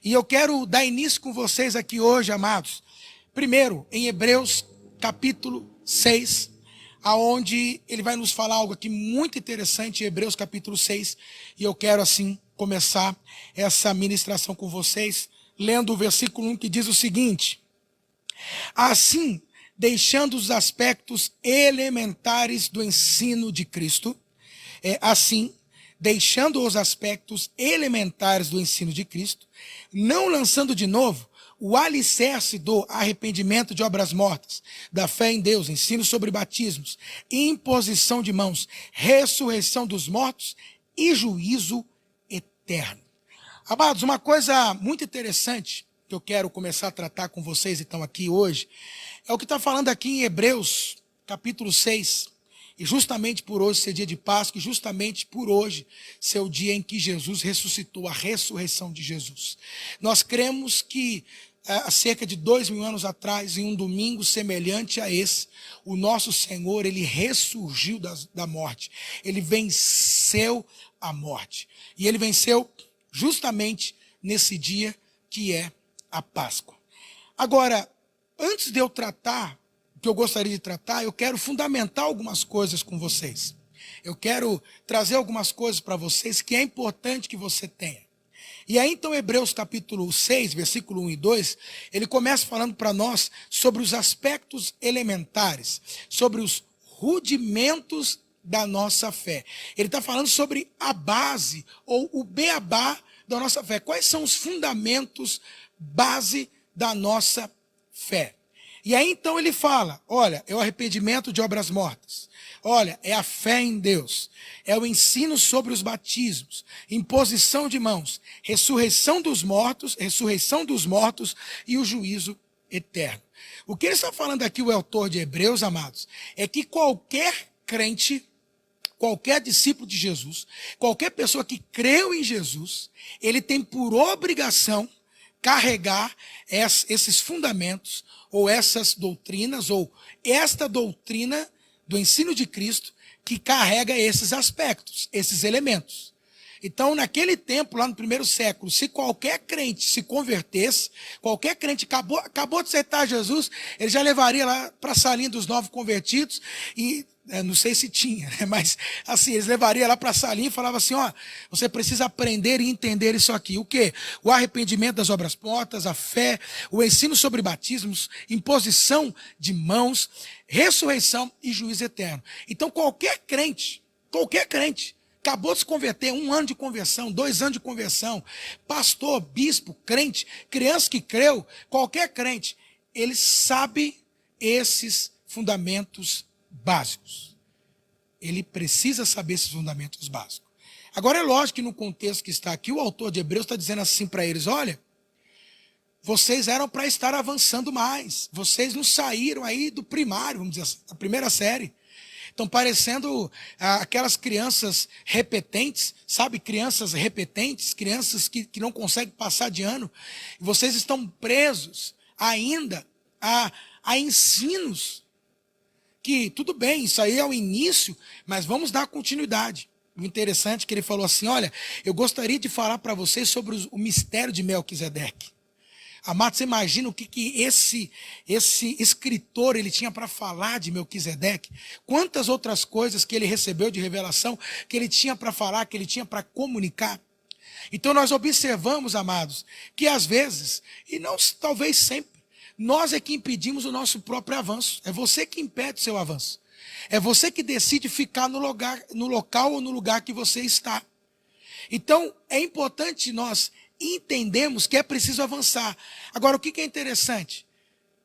E eu quero dar início com vocês aqui hoje, amados. Primeiro, em Hebreus capítulo 6, aonde ele vai nos falar algo aqui muito interessante, em Hebreus capítulo 6. E eu quero assim começar essa ministração com vocês, lendo o versículo 1 que diz o seguinte: assim, deixando os aspectos elementares do ensino de Cristo, deixando os aspectos elementares do ensino de Cristo, não lançando de novo o alicerce do arrependimento de obras mortas, da fé em Deus, ensino sobre batismos, imposição de mãos, ressurreição dos mortos e juízo eterno. Amados, uma coisa muito interessante que eu quero começar a tratar com vocês então aqui hoje, é o que está falando aqui em Hebreus capítulo 6, e justamente por hoje ser dia de Páscoa, e justamente por hoje ser o dia em que Jesus ressuscitou, a ressurreição de Jesus. Nós cremos que há cerca de 2000 anos atrás, em um domingo semelhante a esse, o nosso Senhor, ele ressurgiu da morte. Ele venceu a morte. E ele venceu justamente nesse dia que é a Páscoa. Agora, antes de eu tratar o que eu gostaria de tratar, eu quero fundamentar algumas coisas com vocês. Eu quero trazer algumas coisas para vocês que é importante que você tenha. E aí então Hebreus capítulo 6, versículo 1 e 2, ele começa falando para nós sobre os aspectos elementares, sobre os rudimentos da nossa fé. Ele está falando sobre a base, ou o beabá da nossa fé. Quais são os fundamentos base da nossa fé? E aí então ele fala, olha, é o arrependimento de obras mortas. Olha, é a fé em Deus. É o ensino sobre os batismos, imposição de mãos, ressurreição dos mortos e o juízo eterno. O que ele está falando aqui, o autor de Hebreus, amados, é que qualquer crente, qualquer discípulo de Jesus, qualquer pessoa que creu em Jesus, ele tem por obrigação carregar esses fundamentos, ou essas doutrinas, ou esta doutrina do ensino de Cristo, que carrega esses aspectos, esses elementos. Então, naquele tempo, lá no primeiro século, se qualquer crente se convertesse, qualquer crente acabou de aceitar Jesus, ele já levaria lá para a salinha dos novos convertidos, e não sei se tinha, né? Mas assim, eles levariam lá para a salinha e falavam assim, ó, você precisa aprender e entender isso aqui. O quê? O arrependimento das obras mortas, a fé, o ensino sobre batismos, imposição de mãos, ressurreição e juízo eterno. Então qualquer crente, acabou de se converter, 1 ano de conversão, 2 anos de conversão, pastor, bispo, crente, criança que creu, qualquer crente, ele sabe esses fundamentos básicos. Ele precisa saber esses fundamentos básicos. Agora é lógico que no contexto que está aqui, o autor de Hebreus está dizendo assim para eles, olha, vocês eram para estar avançando mais, vocês não saíram aí do primário, vamos dizer assim, da primeira série. Estão parecendo aquelas crianças repetentes, sabe? Crianças repetentes, crianças que não conseguem passar de ano. E vocês estão presos ainda a ensinos que, tudo bem, isso aí é o início, mas vamos dar continuidade. O interessante é que ele falou assim, olha, eu gostaria de falar para vocês sobre o mistério de Melquisedeque. Amado, você imagina o que esse escritor ele tinha para falar de Melquisedeque? Quantas outras coisas que ele recebeu de revelação, que ele tinha para falar, que ele tinha para comunicar? Então nós observamos, amados, que às vezes, e não talvez sempre, nós é que impedimos o nosso próprio avanço. É você que impede o seu avanço. É você que decide ficar no local ou no lugar que você está. Então, é importante nós entendermos que é preciso avançar. Agora, o que é interessante?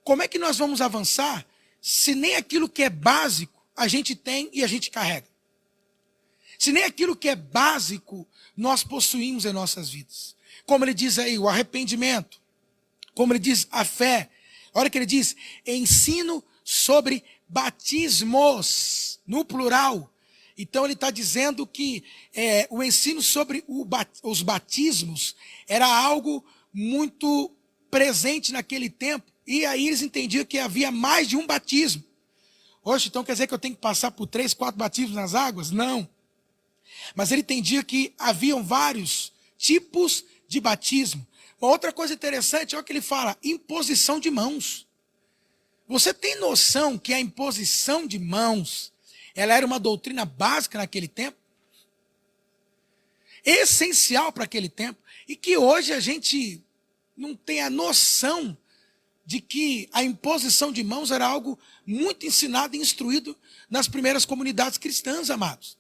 Como é que nós vamos avançar se nem aquilo que é básico a gente tem e a gente carrega? Se nem aquilo que é básico nós possuímos em nossas vidas. Como ele diz aí, o arrependimento. Como ele diz, a fé. Olha que ele diz, ensino sobre batismos, no plural. Então ele está dizendo que o ensino sobre os batismos era algo muito presente naquele tempo. E aí eles entendiam que havia mais de um batismo. Hoje, então quer dizer que eu tenho que passar por 3, 4 batismos nas águas? Não. Mas ele entendia que haviam vários tipos de batismo. Uma outra coisa interessante é o que ele fala, imposição de mãos. Você tem noção que a imposição de mãos, ela era uma doutrina básica naquele tempo? Essencial para aquele tempo. E que hoje a gente não tem a noção de que a imposição de mãos era algo muito ensinado e instruído nas primeiras comunidades cristãs, amados.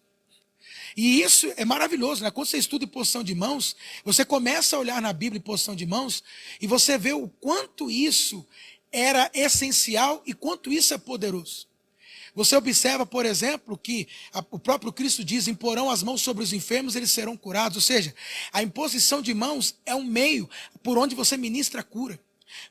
E isso é maravilhoso, né? Quando você estuda imposição de mãos, você começa a olhar na Bíblia imposição de mãos e você vê o quanto isso era essencial e quanto isso é poderoso. Você observa, por exemplo, que o próprio Cristo diz, imporão as mãos sobre os enfermos, eles serão curados. Ou seja, a imposição de mãos é um meio por onde você ministra a cura.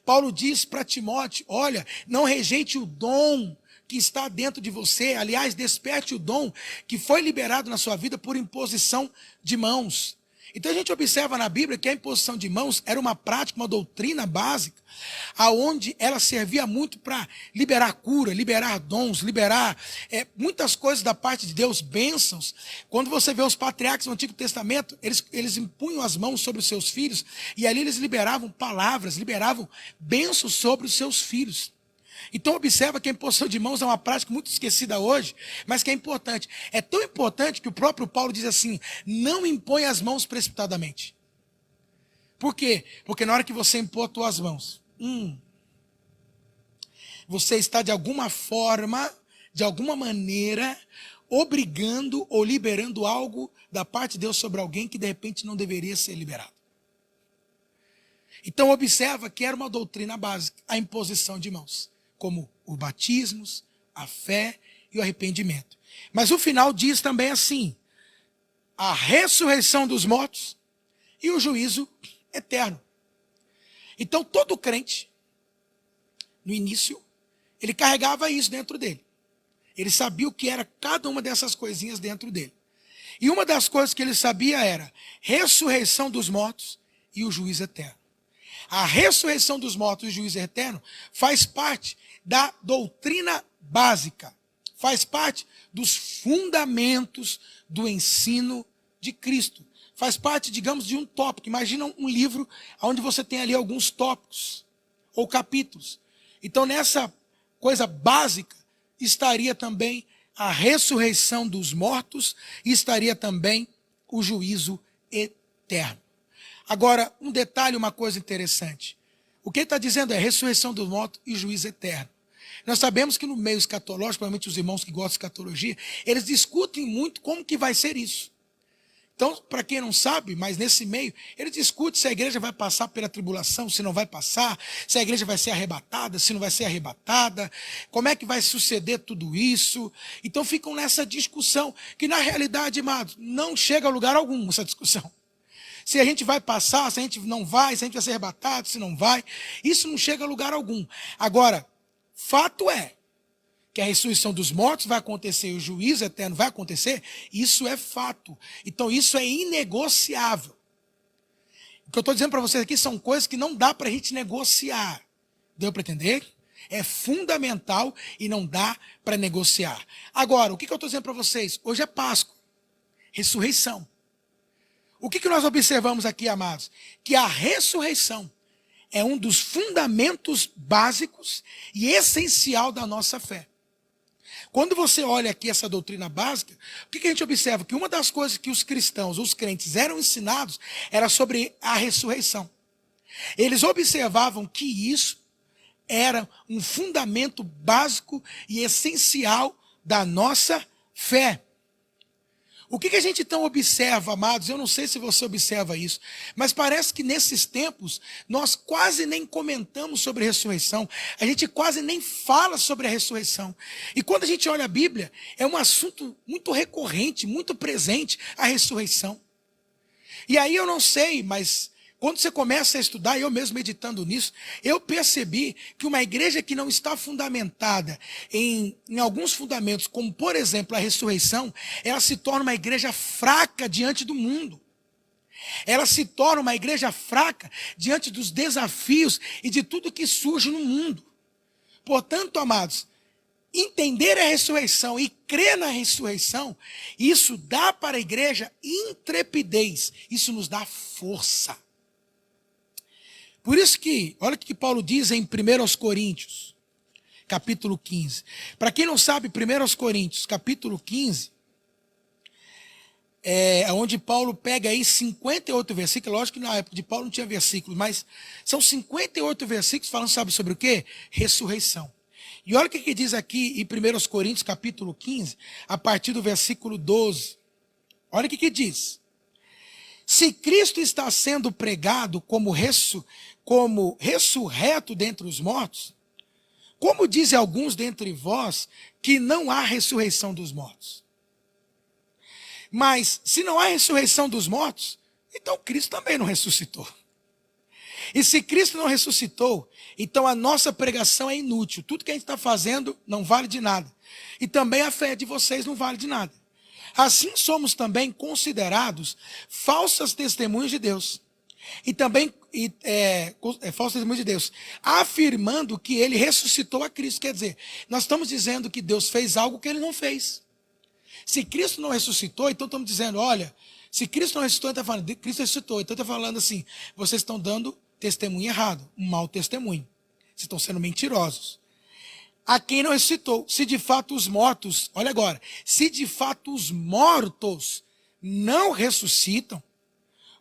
Paulo diz para Timóteo, olha, não rejeite o dom que está dentro de você. Aliás, desperte o dom que foi liberado na sua vida por imposição de mãos. Então a gente observa na Bíblia que a imposição de mãos era uma prática, uma doutrina básica, aonde ela servia muito para liberar cura, liberar dons, liberar muitas coisas da parte de Deus, bênçãos. Quando você vê os patriarcas no Antigo Testamento, eles impunham as mãos sobre os seus filhos e ali eles liberavam palavras, liberavam bênçãos sobre os seus filhos. Então observa que a imposição de mãos é uma prática muito esquecida hoje, mas que é importante. É tão importante que o próprio Paulo diz assim, não impõe as mãos precipitadamente. Por quê? Porque na hora que você impor as tuas mãos, você está de alguma forma, de alguma maneira, obrigando ou liberando algo da parte de Deus sobre alguém que de repente não deveria ser liberado. Então observa que era uma doutrina básica, a imposição de mãos, como os batismos, a fé e o arrependimento. Mas o final diz também assim, a ressurreição dos mortos e o juízo eterno. Então todo crente, no início, ele carregava isso dentro dele. Ele sabia o que era cada uma dessas coisinhas dentro dele. E uma das coisas que ele sabia era ressurreição dos mortos e o juízo eterno. A ressurreição dos mortos e o juízo eterno faz parte da doutrina básica, faz parte dos fundamentos do ensino de Cristo. Faz parte, digamos, de um tópico. Imagina um livro onde você tem ali alguns tópicos ou capítulos. Então, nessa coisa básica, estaria também a ressurreição dos mortos e estaria também o juízo eterno. Agora, um detalhe, uma coisa interessante. O que ele está dizendo é ressurreição dos mortos e juízo eterno. Nós sabemos que no meio escatológico, provavelmente os irmãos que gostam de escatologia, eles discutem muito como que vai ser isso. Então, para quem não sabe, mas nesse meio, eles discutem se a igreja vai passar pela tribulação, se não vai passar, se a igreja vai ser arrebatada, se não vai ser arrebatada, como é que vai suceder tudo isso. Então ficam nessa discussão, que na realidade, amados, não chega a lugar algum essa discussão. Se a gente vai passar, se a gente não vai, se a gente vai ser arrebatado, se não vai, isso não chega a lugar algum. Agora, fato é que a ressurreição dos mortos vai acontecer e o juízo eterno vai acontecer, isso é fato. Então isso é inegociável. O que eu estou dizendo para vocês aqui são coisas que não dá para a gente negociar. Deu para entender? É fundamental e não dá para negociar. Agora, o que eu estou dizendo para vocês? Hoje é Páscoa, ressurreição. O que nós observamos aqui, amados? Que a ressurreição é um dos fundamentos básicos e essencial da nossa fé. Quando você olha aqui essa doutrina básica, o que a gente observa? Que uma das coisas que os cristãos, os crentes, eram ensinados era sobre a ressurreição. Eles observavam que isso era um fundamento básico e essencial da nossa fé. O que a gente então observa, amados? Eu não sei se você observa isso, mas parece que nesses tempos nós quase nem comentamos sobre a ressurreição, a gente quase nem fala sobre a ressurreição. E quando a gente olha a Bíblia, é um assunto muito recorrente, muito presente, a ressurreição. E aí eu não sei, mas quando você começa a estudar, eu mesmo meditando nisso, eu percebi que uma igreja que não está fundamentada em alguns fundamentos, como por exemplo a ressurreição, ela se torna uma igreja fraca diante do mundo. Ela se torna uma igreja fraca diante dos desafios e de tudo que surge no mundo. Portanto, amados, entender a ressurreição e crer na ressurreição, isso dá para a igreja intrepidez, isso nos dá força. Por isso que, olha o que Paulo diz em 1 Coríntios, capítulo 15. Para quem não sabe, 1 Coríntios, capítulo 15, é onde Paulo pega aí 58 versículos. Lógico que na época de Paulo não tinha versículos, mas são 58 versículos falando, sabe sobre o quê? Ressurreição. E olha o que diz aqui em 1 Coríntios, capítulo 15, a partir do versículo 12. Olha o que diz. Se Cristo está sendo pregado como ressurreto dentre os mortos, como dizem alguns dentre vós que não há ressurreição dos mortos? Mas se não há ressurreição dos mortos, então Cristo também não ressuscitou. E se Cristo não ressuscitou, então a nossa pregação é inútil. Tudo que a gente está fazendo não vale de nada. E também a fé de vocês não vale de nada. Assim somos também considerados falsas testemunhas de Deus. E também falsas testemunhas de Deus, afirmando que ele ressuscitou a Cristo. Quer dizer, nós estamos dizendo que Deus fez algo que ele não fez. Se Cristo não ressuscitou, então estamos dizendo, olha, se Cristo não ressuscitou, ele está falando, Cristo ressuscitou. Então está falando assim, vocês estão dando testemunho errado, um mau testemunho. Vocês estão sendo mentirosos. A quem não ressuscitou, se de fato os mortos, olha agora, se de fato os mortos não ressuscitam,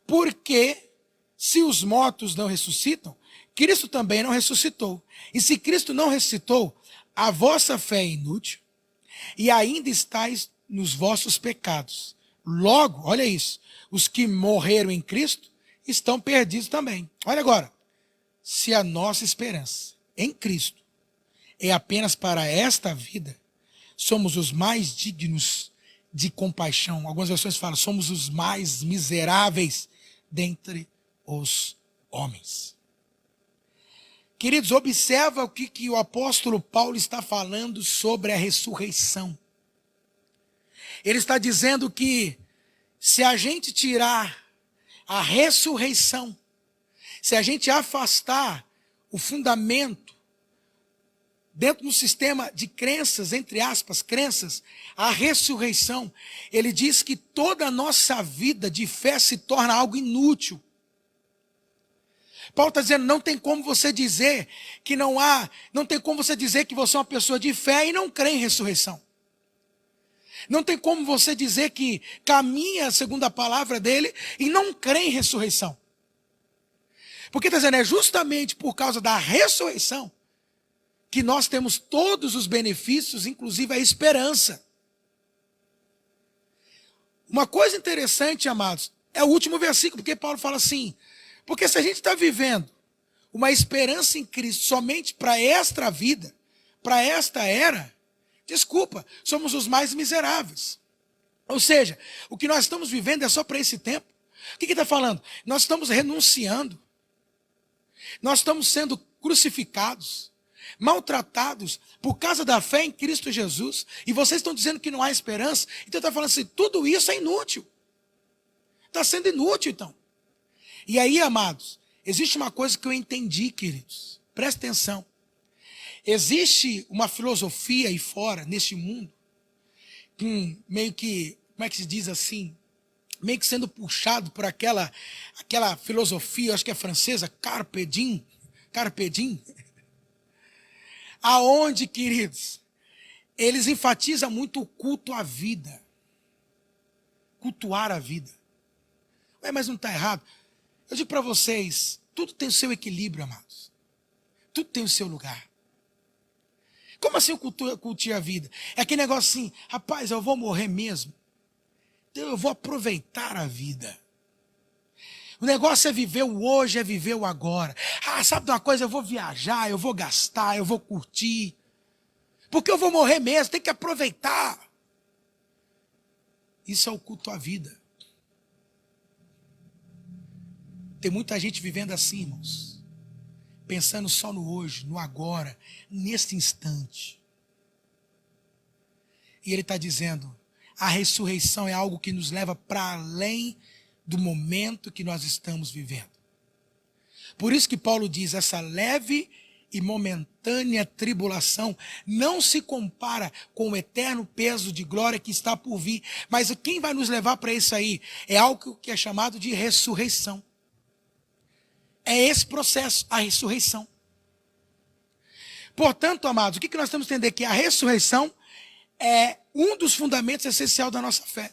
porque se os mortos não ressuscitam, Cristo também não ressuscitou. E se Cristo não ressuscitou, a vossa fé é inútil e ainda estáis nos vossos pecados. Logo, olha isso, os que morreram em Cristo estão perdidos também. Olha agora, se a nossa esperança em Cristo é apenas para esta vida, somos os mais dignos de compaixão. Algumas versões falam, somos os mais miseráveis dentre os homens. Queridos, observa o que o apóstolo Paulo está falando sobre a ressurreição. Ele está dizendo que se a gente tirar a ressurreição, se a gente afastar o fundamento dentro do sistema de crenças, entre aspas, crenças, a ressurreição, ele diz que toda a nossa vida de fé se torna algo inútil. Paulo está dizendo, não tem como você dizer que não tem como você dizer que você é uma pessoa de fé e não crê em ressurreição. Não tem como você dizer que caminha segundo a palavra dele e não crê em ressurreição. Porque está dizendo, é justamente por causa da ressurreição que nós temos todos os benefícios, inclusive a esperança. Uma coisa interessante, amados, é o último versículo, porque Paulo fala assim, porque se a gente está vivendo uma esperança em Cristo somente para esta vida, para esta era, desculpa, somos os mais miseráveis. Ou seja, o que nós estamos vivendo é só para esse tempo. O que está falando? Nós estamos renunciando. Nós estamos sendo crucificados, maltratados por causa da fé em Cristo Jesus. E vocês estão dizendo que não há esperança. Então está falando assim, tudo isso é inútil. Está sendo inútil então. E aí, amados, existe uma coisa que eu entendi, queridos. Presta atenção. Existe uma filosofia aí fora, neste mundo, meio que, como é que se diz assim? Meio que sendo puxado por aquela filosofia, acho que é francesa, Carpe Diem. Aonde, queridos, eles enfatizam muito o culto à vida. Cultuar a vida. Ué, mas não está errado? Eu digo para vocês, tudo tem o seu equilíbrio, amados. Tudo tem o seu lugar. Como assim cultuar a vida? É aquele negócio assim, rapaz, eu vou morrer mesmo. Então eu vou aproveitar a vida. O negócio é viver o hoje, é viver o agora. Ah, sabe de uma coisa? Eu vou viajar, eu vou gastar, eu vou curtir. Porque eu vou morrer mesmo, tem que aproveitar. Isso é o culto à vida. Tem muita gente vivendo assim, irmãos. Pensando só no hoje, no agora, neste instante. E ele está dizendo, a ressurreição é algo que nos leva para além do momento que nós estamos vivendo. Por isso que Paulo diz, essa leve e momentânea tribulação não se compara com o eterno peso de glória que está por vir. Mas quem vai nos levar para isso aí? É algo que é chamado de ressurreição. É esse processo, a ressurreição. Portanto, amados, o que nós temos que entender? Que a ressurreição é um dos fundamentos essenciais da nossa fé.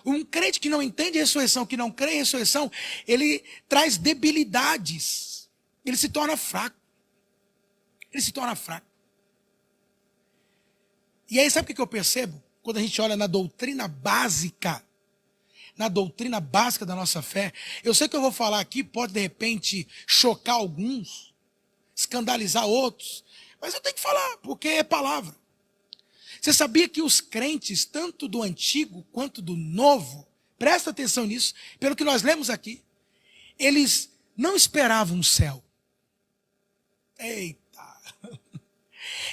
Um crente que não entende a ressurreição, que não crê em ressurreição, ele traz debilidades. Ele se torna fraco. Ele se torna fraco. E aí, sabe o que eu percebo? Quando a gente olha na doutrina básica da nossa fé, eu sei que eu vou falar aqui, pode de repente chocar alguns, escandalizar outros, mas eu tenho que falar, porque é palavra. Você sabia que os crentes, tanto do Antigo quanto do Novo, presta atenção nisso, pelo que nós lemos aqui, eles não esperavam o céu. Eita!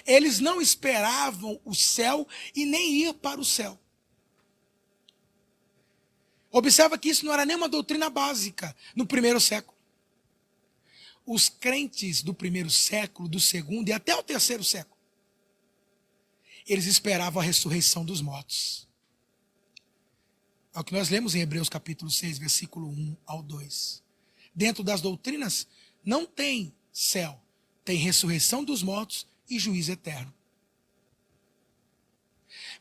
Eles não esperavam o céu e nem ir para o céu. Observa que isso não era nem uma doutrina básica no primeiro século. Os crentes do primeiro século, do segundo e até o terceiro século, eles esperavam a ressurreição dos mortos. É o que nós lemos em Hebreus capítulo 6, versículo 1 ao 2. Dentro das doutrinas não tem céu, tem ressurreição dos mortos e juízo eterno.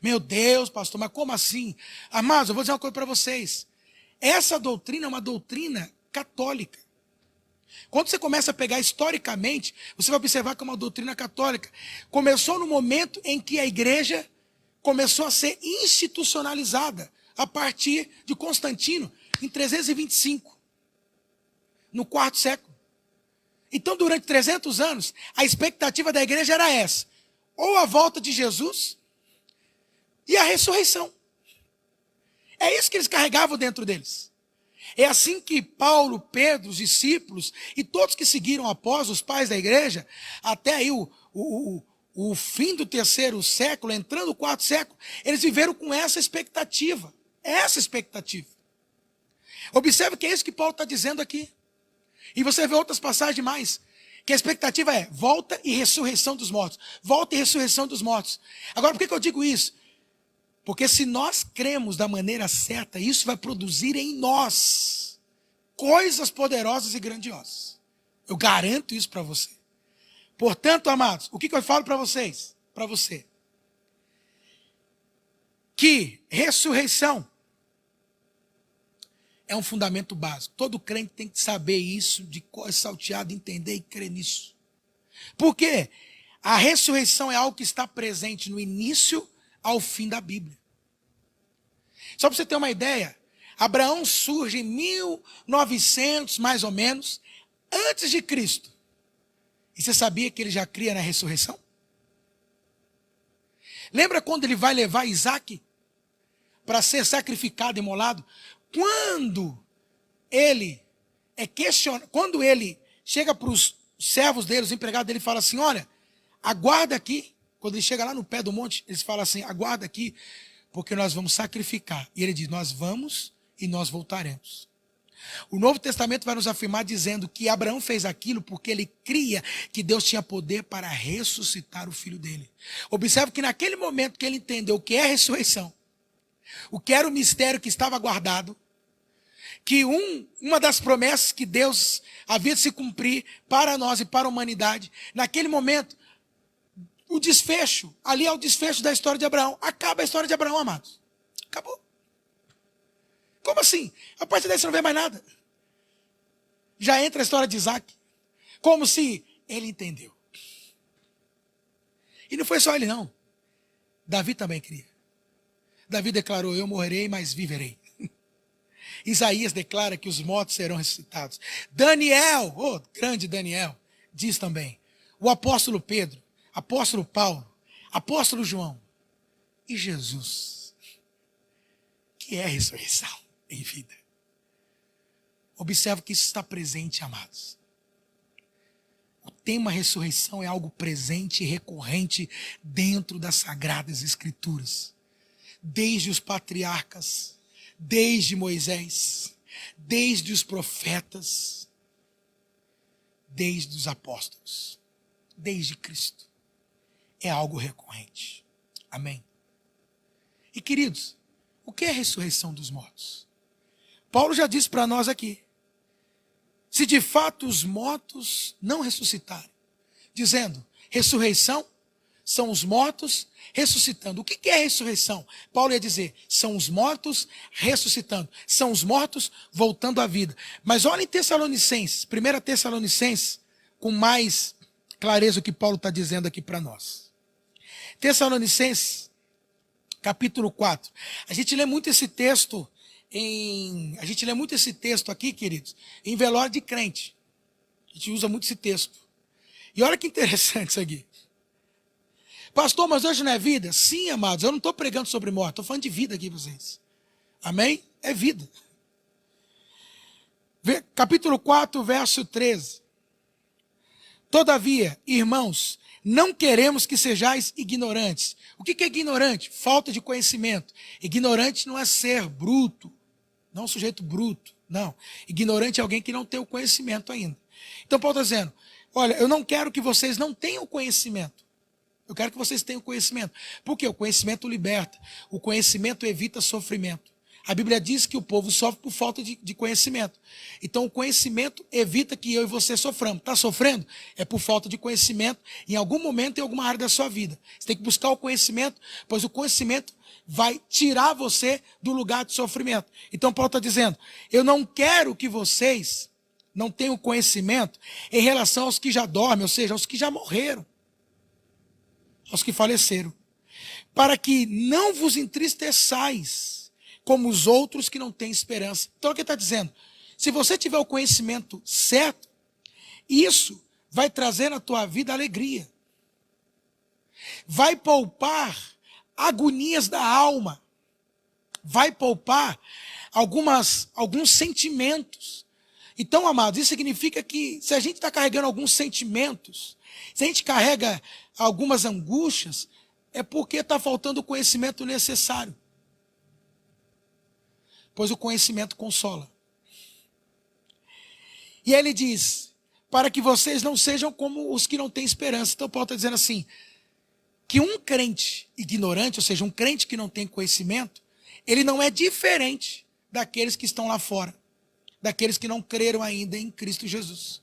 Meu Deus, pastor, mas como assim? Amados, eu vou dizer uma coisa para vocês. Essa doutrina é uma doutrina católica. Quando você começa a pegar historicamente, você vai observar que é uma doutrina católica. Começou no momento em que a igreja começou a ser institucionalizada, a partir de Constantino, em 325, no quarto século. Então, durante 300 anos, a expectativa da igreja era essa: ou a volta de Jesus e a ressurreição. É isso que eles carregavam dentro deles. É assim que Paulo, Pedro, os discípulos e todos que seguiram após os pais da igreja, até aí o fim do terceiro século, entrando no quarto século, eles viveram com essa expectativa. Essa expectativa. Observe que é isso que Paulo está dizendo aqui. E você vê outras passagens mais, que a expectativa é volta e ressurreição dos mortos. Volta e ressurreição dos mortos. Agora, por que eu digo isso? Porque se nós cremos da maneira certa, isso vai produzir em nós coisas poderosas e grandiosas. Eu garanto isso para você. Portanto, amados, o que eu falo para vocês? Para você. Que ressurreição é um fundamento básico. Todo crente tem que saber isso, de cor salteado, entender e crer nisso. Por quê? A ressurreição é algo que está presente no início ao fim da Bíblia. Só para você ter uma ideia, Abraão surge em 1900, mais ou menos, antes de Cristo. E você sabia que ele já cria na ressurreição? Lembra quando ele vai levar Isaac para ser sacrificado, imolado? Quando ele quando ele chega para os servos dele, os empregados dele, fala assim: olha, aguarda aqui. Quando ele chega lá no pé do monte, eles falam assim: aguarda aqui, porque nós vamos sacrificar. E ele diz: nós vamos e nós voltaremos. O Novo Testamento vai nos afirmar dizendo que Abraão fez aquilo porque ele cria que Deus tinha poder para ressuscitar o filho dele. Observe que naquele momento que ele entendeu o que é a ressurreição, o que era o mistério que estava guardado, que uma das promessas que Deus havia de se cumprir para nós e para a humanidade, naquele momento, o desfecho, ali é o desfecho da história de Abraão. Acaba a história de Abraão, amados. Acabou. Como assim? A partir daí você não vê mais nada. Já entra a história de Isaac. Como se ele entendeu. E não foi só ele, não. Davi também cria. Davi declarou: eu morrerei, mas viverei. Isaías declara que os mortos serão ressuscitados. Daniel, grande Daniel, diz também. O apóstolo Pedro, apóstolo Paulo, apóstolo João e Jesus, que é a ressurreição em vida. Observe que isso está presente, amados. O tema ressurreição é algo presente e recorrente dentro das Sagradas Escrituras. Desde os patriarcas, desde Moisés, desde os profetas, desde os apóstolos, desde Cristo. É algo recorrente. Amém? E queridos, o que é a ressurreição dos mortos? Paulo já disse para nós aqui. se de fato os mortos não ressuscitarem. Dizendo, ressurreição são os mortos ressuscitando. O que é ressurreição? Paulo ia dizer, são os mortos ressuscitando. São os mortos voltando à vida. Mas olha em Tessalonicenses, 1 Tessalonicenses, com mais clareza o que Paulo está dizendo aqui para nós. Tessalonicenses, capítulo 4. A gente lê muito esse texto aqui, queridos, em velório de crente. A gente usa muito esse texto. E olha que interessante isso aqui. Pastor, mas hoje não é vida? Sim, amados, eu não estou pregando sobre morte, estou falando de vida aqui para vocês. Amém? É vida. Capítulo 4, verso 13. Todavia, irmãos, não queremos que sejais ignorantes. O que é ignorante? Falta de conhecimento. Ignorante não é ser bruto, não é um sujeito bruto, não. Ignorante é alguém que não tem o conhecimento ainda. Então Paulo está dizendo, olha, eu não quero que vocês não tenham conhecimento. Eu quero que vocês tenham conhecimento. Porque o conhecimento liberta. O conhecimento evita sofrimento. A Bíblia diz que o povo sofre por falta de conhecimento. Então o conhecimento evita que eu e você soframos. Está sofrendo? É por falta de conhecimento em algum momento, em alguma área da sua vida. Você tem que buscar o conhecimento, pois o conhecimento vai tirar você do lugar de sofrimento. Então Paulo está dizendo, eu não quero que vocês não tenham conhecimento em relação aos que já dormem, ou seja, aos que já morreram, aos que faleceram, para que não vos entristeçais como os outros que não têm esperança. Então o que ele está dizendo? Se você tiver o conhecimento certo, isso vai trazer na tua vida alegria. Vai poupar agonias da alma. Vai poupar alguns sentimentos. Então, amados, isso significa que se a gente está carregando alguns sentimentos, se a gente carrega algumas angústias, é porque está faltando o conhecimento necessário. Pois o conhecimento consola. E ele diz, para que vocês não sejam como os que não têm esperança. Então Paulo está dizendo assim, que um crente ignorante, ou seja, um crente que não tem conhecimento, ele não é diferente daqueles que estão lá fora, daqueles que não creram ainda em Cristo Jesus.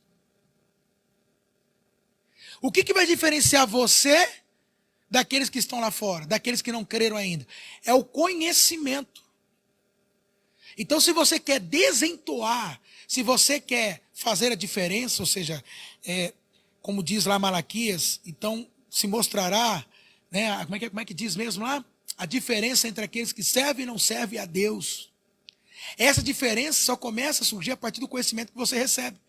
O que vai diferenciar você daqueles que estão lá fora, daqueles que não creram ainda? É o conhecimento. Então, se você quer desentoar, se você quer fazer a diferença, ou seja, como diz lá Malaquias, então se mostrará, né, como é que diz mesmo lá? A diferença entre aqueles que servem e não servem a Deus. Essa diferença só começa a surgir a partir do conhecimento que você recebe.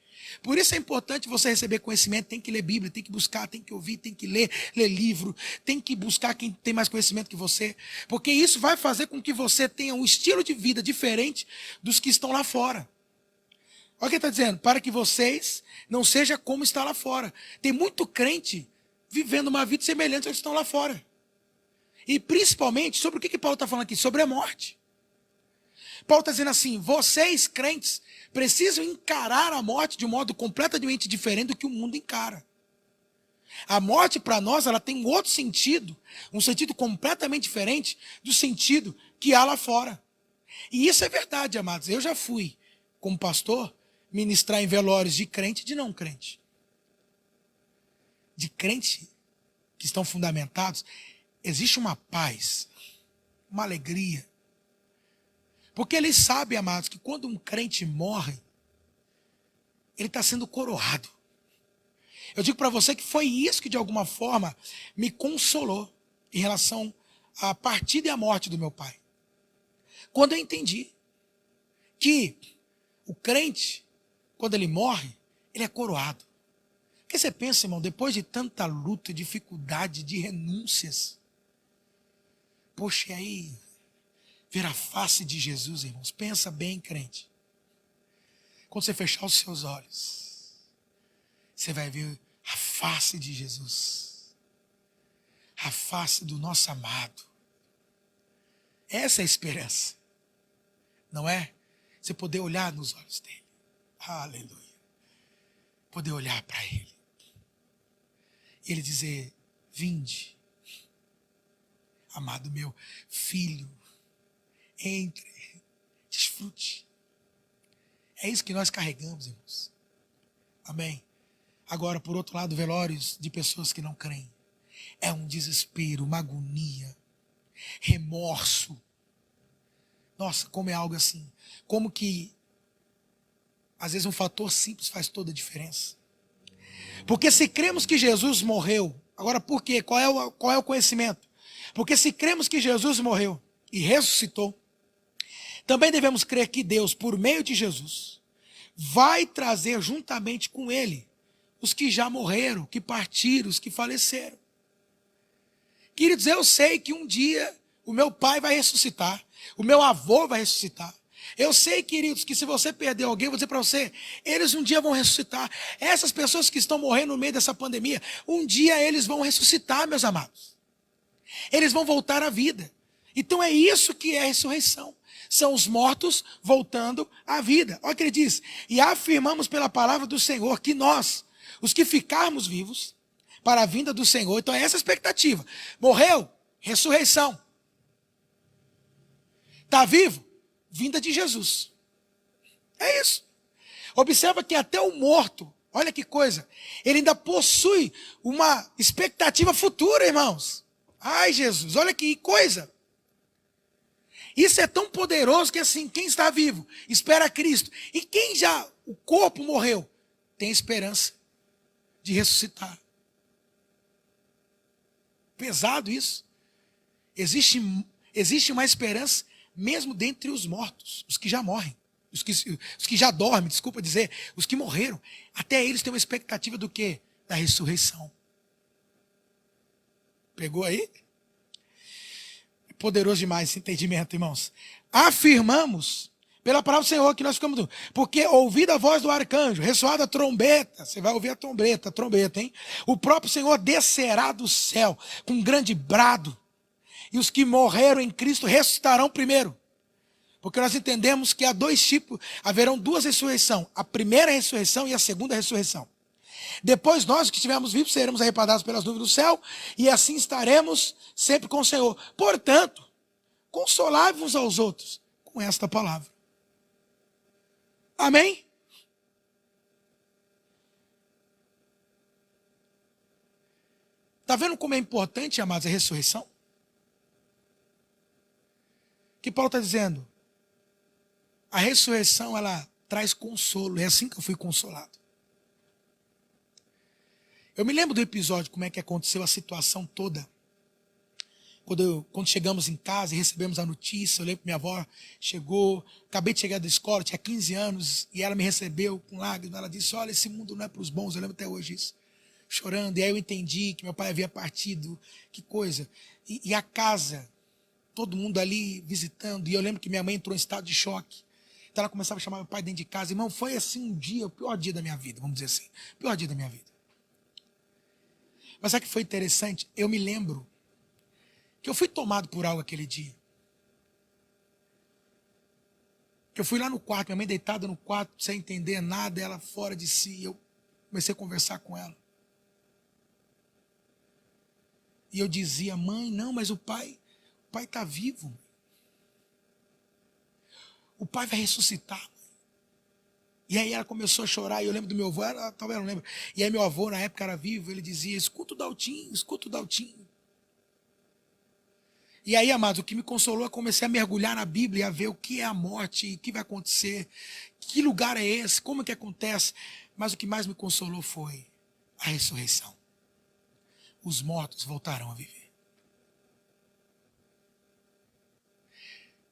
Por isso é importante você receber conhecimento, tem que ler Bíblia, tem que buscar, tem que ouvir, tem que ler livro, tem que buscar quem tem mais conhecimento que você, porque isso vai fazer com que você tenha um estilo de vida diferente dos que estão lá fora. Olha o que ele está dizendo, para que vocês não sejam como está lá fora. Tem muito crente vivendo uma vida semelhante aos que estão lá fora. E principalmente, sobre o que Paulo está falando aqui? Sobre a morte. Paulo está dizendo assim, vocês crentes precisam encarar a morte de um modo completamente diferente do que o mundo encara. A morte para nós, ela tem um outro sentido, um sentido completamente diferente do sentido que há lá fora. E isso é verdade, amados. Eu já fui, como pastor, ministrar em velórios de crente e de não crente. De crente que estão fundamentados, existe uma paz, uma alegria. Porque eles sabem, amados, que quando um crente morre, ele está sendo coroado. Eu digo para você que foi isso que de alguma forma me consolou em relação à partida e à morte do meu pai. Quando eu entendi que o crente, quando ele morre, ele é coroado. Porque você pensa, irmão, depois de tanta luta, dificuldade, de renúncias, poxa, e aí, ver a face de Jesus, irmãos, pensa bem, crente. Quando você fechar os seus olhos, você vai ver a face de Jesus. A face do nosso amado. Essa é a esperança. Não é? Você poder olhar nos olhos dele. Aleluia. Poder olhar para ele. E ele dizer, vinde, amado meu filho, entre, desfrute. É isso que nós carregamos, irmãos. Amém? Agora, por outro lado, velórios de pessoas que não creem. É um desespero, uma agonia, remorso. Nossa, como é algo assim. Como que, às vezes, um fator simples faz toda a diferença. Porque se cremos que Jesus morreu, agora por quê? Qual é o conhecimento? Porque se cremos que Jesus morreu e ressuscitou, também devemos crer que Deus, por meio de Jesus, vai trazer juntamente com ele os que já morreram, que partiram, os que faleceram. Queridos, eu sei que um dia o meu pai vai ressuscitar, o meu avô vai ressuscitar. Eu sei, queridos, que se você perder alguém, eu vou dizer para você, eles um dia vão ressuscitar. Essas pessoas que estão morrendo no meio dessa pandemia, um dia eles vão ressuscitar, meus amados. Eles vão voltar à vida. Então é isso que é a ressurreição. São os mortos voltando à vida. Olha o que ele diz. E afirmamos pela palavra do Senhor que nós, os que ficarmos vivos, para a vinda do Senhor. Então é essa a expectativa. Morreu, ressurreição. Está vivo? Vinda de Jesus. É isso. Observa que até o morto, olha que coisa, ele ainda possui uma expectativa futura, irmãos. Ai, Jesus, olha que coisa. Isso é tão poderoso que assim, quem está vivo, espera Cristo. E quem já, o corpo morreu, tem esperança de ressuscitar. Pesado isso. Existe uma esperança mesmo dentre os mortos, os que já morrem, os que já dormem, desculpa dizer, os que morreram. Até eles têm uma expectativa do quê? Da ressurreição. Pegou aí? É poderoso demais esse entendimento, irmãos. Afirmamos, pela palavra do Senhor, que nós ficamos... Porque ouvida a voz do arcanjo, ressoada a trombeta, você vai ouvir a trombeta, hein? O próprio Senhor descerá do céu com um grande brado, e os que morreram em Cristo ressuscitarão primeiro. Porque nós entendemos que há dois tipos, haverão duas ressurreições. A primeira ressurreição e a segunda ressurreição. Depois nós que estivermos vivos seremos arrebatados pelas nuvens do céu, e assim estaremos sempre com o Senhor. Portanto, consolai-vos uns aos outros com esta palavra. Amém? Está vendo como é importante, amados, a ressurreição? Que Paulo está dizendo? A ressurreição, ela traz consolo. É assim que eu fui consolado. Eu me lembro do episódio, como é que aconteceu a situação toda. Quando chegamos em casa e recebemos a notícia, eu lembro que minha avó chegou, acabei de chegar da escola, tinha 15 anos, e ela me recebeu com lágrimas. Ela disse, olha, esse mundo não é para os bons, eu lembro até hoje isso. Chorando, e aí eu entendi que meu pai havia partido, que coisa. E a casa, todo mundo ali visitando, e eu lembro que minha mãe entrou em estado de choque. Então ela começava a chamar meu pai dentro de casa. Irmão, foi assim um dia, o pior dia da minha vida, vamos dizer assim. O pior dia da minha vida. Mas sabe o que foi interessante? Eu me lembro que eu fui tomado por algo aquele dia. Que eu fui lá no quarto, minha mãe deitada no quarto, sem entender nada, ela fora de si. Eu comecei a conversar com ela. E eu dizia, mãe, não, mas o pai está vivo. O pai vai ressuscitar. E aí ela começou a chorar, e eu lembro do meu avô, talvez eu não lembro. E aí meu avô, na época, era vivo, ele dizia, escuta o Daltinho, escuta o Daltinho. E aí, amados, o que me consolou é comecei a mergulhar na Bíblia, a ver o que é a morte, o que vai acontecer, que lugar é esse, como é que acontece. Mas o que mais me consolou foi a ressurreição. Os mortos voltarão a viver.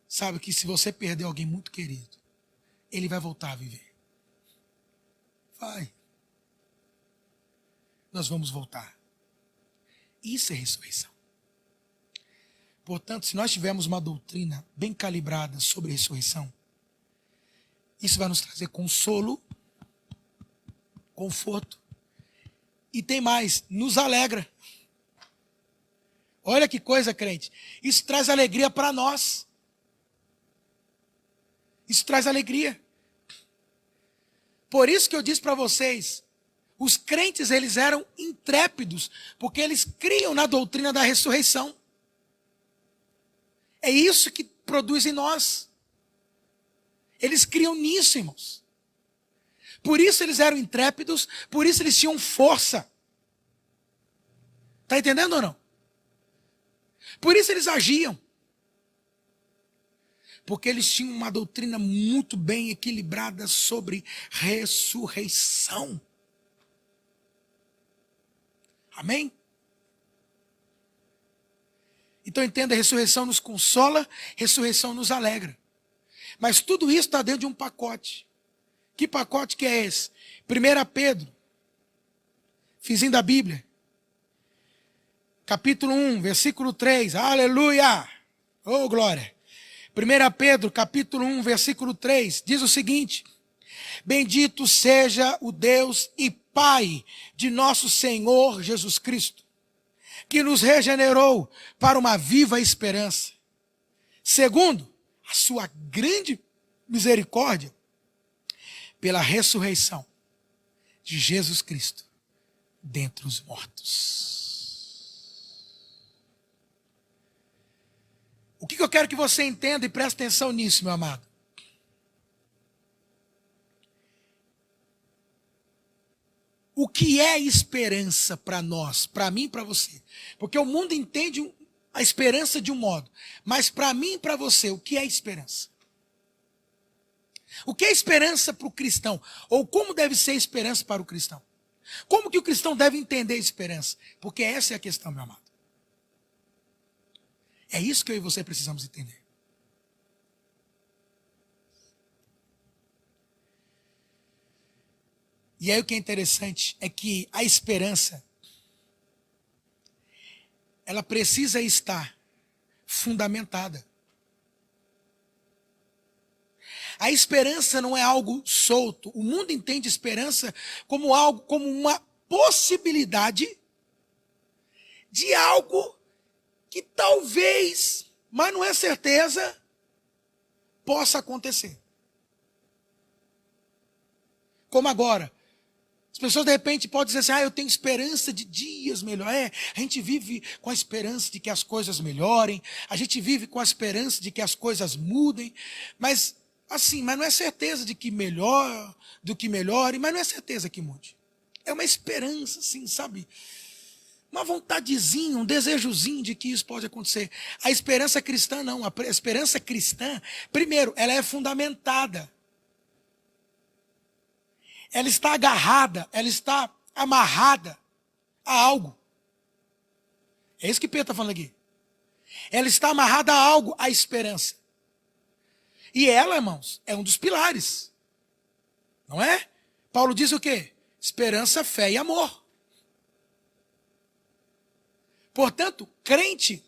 Sabe que se você perder alguém muito querido, ele vai voltar a viver. Vai. Nós vamos voltar. Isso é ressurreição. Portanto, se nós tivermos uma doutrina bem calibrada sobre a ressurreição, isso vai nos trazer consolo, conforto, e tem mais, nos alegra. Olha que coisa, crente. Isso traz alegria para nós. Isso traz alegria. Por isso que eu disse para vocês, os crentes, eles eram intrépidos, porque eles criam na doutrina da ressurreição. É isso que produz em nós. Eles criam nisso, irmãos. Por isso eles eram intrépidos, por isso eles tinham força. Está entendendo ou não? Por isso eles agiam. Porque eles tinham uma doutrina muito bem equilibrada sobre ressurreição. Amém? Então entenda, a ressurreição nos consola, ressurreição nos alegra. Mas tudo isso está dentro de um pacote. Que pacote que é esse? 1 Pedro, finzinho da Bíblia. Capítulo 1, versículo 3. Aleluia! Oh, glória! 1 Pedro, capítulo 1, versículo 3, diz o seguinte: Bendito seja o Deus e Pai de nosso Senhor Jesus Cristo, que nos regenerou para uma viva esperança, segundo a sua grande misericórdia, pela ressurreição de Jesus Cristo dentre os mortos. O que eu quero que você entenda e preste atenção nisso, meu amado? O que é esperança para nós, para mim e para você? Porque o mundo entende a esperança de um modo, mas para mim e para você, o que é esperança? O que é esperança para o cristão? Ou como deve ser esperança para o cristão? Como que o cristão deve entender esperança? Porque essa é a questão, meu amado. É isso que eu e você precisamos entender. E aí o que é interessante é que a esperança, ela precisa estar fundamentada. A esperança não é algo solto. O mundo entende esperança como algo, como uma possibilidade de algo que talvez, mas não é certeza, possa acontecer. Como agora. As pessoas de repente podem dizer assim, eu tenho esperança de dias melhores. A gente vive com a esperança de que as coisas melhorem, a gente vive com a esperança de que as coisas mudem, mas assim, mas não é certeza de que melhor, do que melhore, mas não é certeza que mude. É uma esperança, assim, sabe? Uma vontadezinha, um desejozinho de que isso pode acontecer. A esperança cristã não. A esperança cristã, primeiro, ela é fundamentada. Ela está agarrada, ela está amarrada a algo. É isso que Pedro está falando aqui. Ela está amarrada a algo, a esperança. E ela, irmãos, é um dos pilares. Não é? Paulo diz o quê? Esperança, fé e amor. Portanto, crente,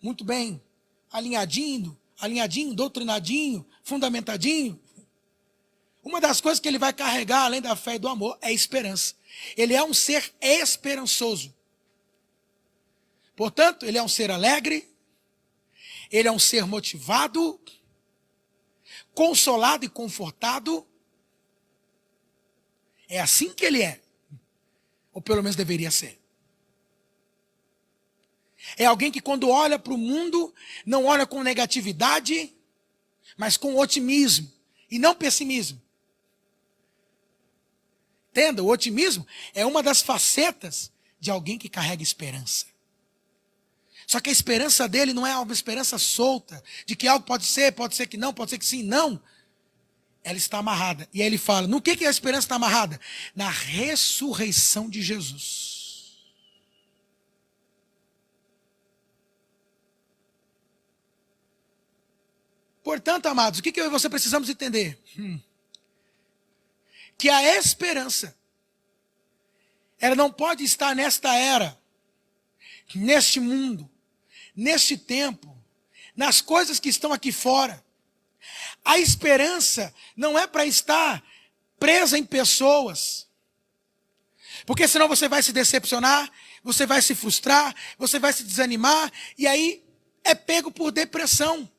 muito bem, alinhadinho, doutrinadinho, fundamentadinho. Uma das coisas que ele vai carregar, além da fé e do amor, é a esperança. Ele é um ser esperançoso. Portanto, ele é um ser alegre, ele é um ser motivado, consolado e confortado. É assim que ele é. Ou pelo menos deveria ser. É alguém que quando olha para o mundo, não olha com negatividade, mas com otimismo e não pessimismo. Entenda, o otimismo é uma das facetas de alguém que carrega esperança. Só que a esperança dele não é uma esperança solta, de que algo pode ser que não, pode ser que sim, não. Ela está amarrada. E aí ele fala, no que a esperança está amarrada? Na ressurreição de Jesus. Portanto, amados, o que eu e você precisamos entender? Que a esperança, ela não pode estar nesta era, neste mundo, neste tempo, nas coisas que estão aqui fora. A esperança não é para estar presa em pessoas, porque senão você vai se decepcionar, você vai se frustrar, você vai se desanimar, e aí é pego por depressão.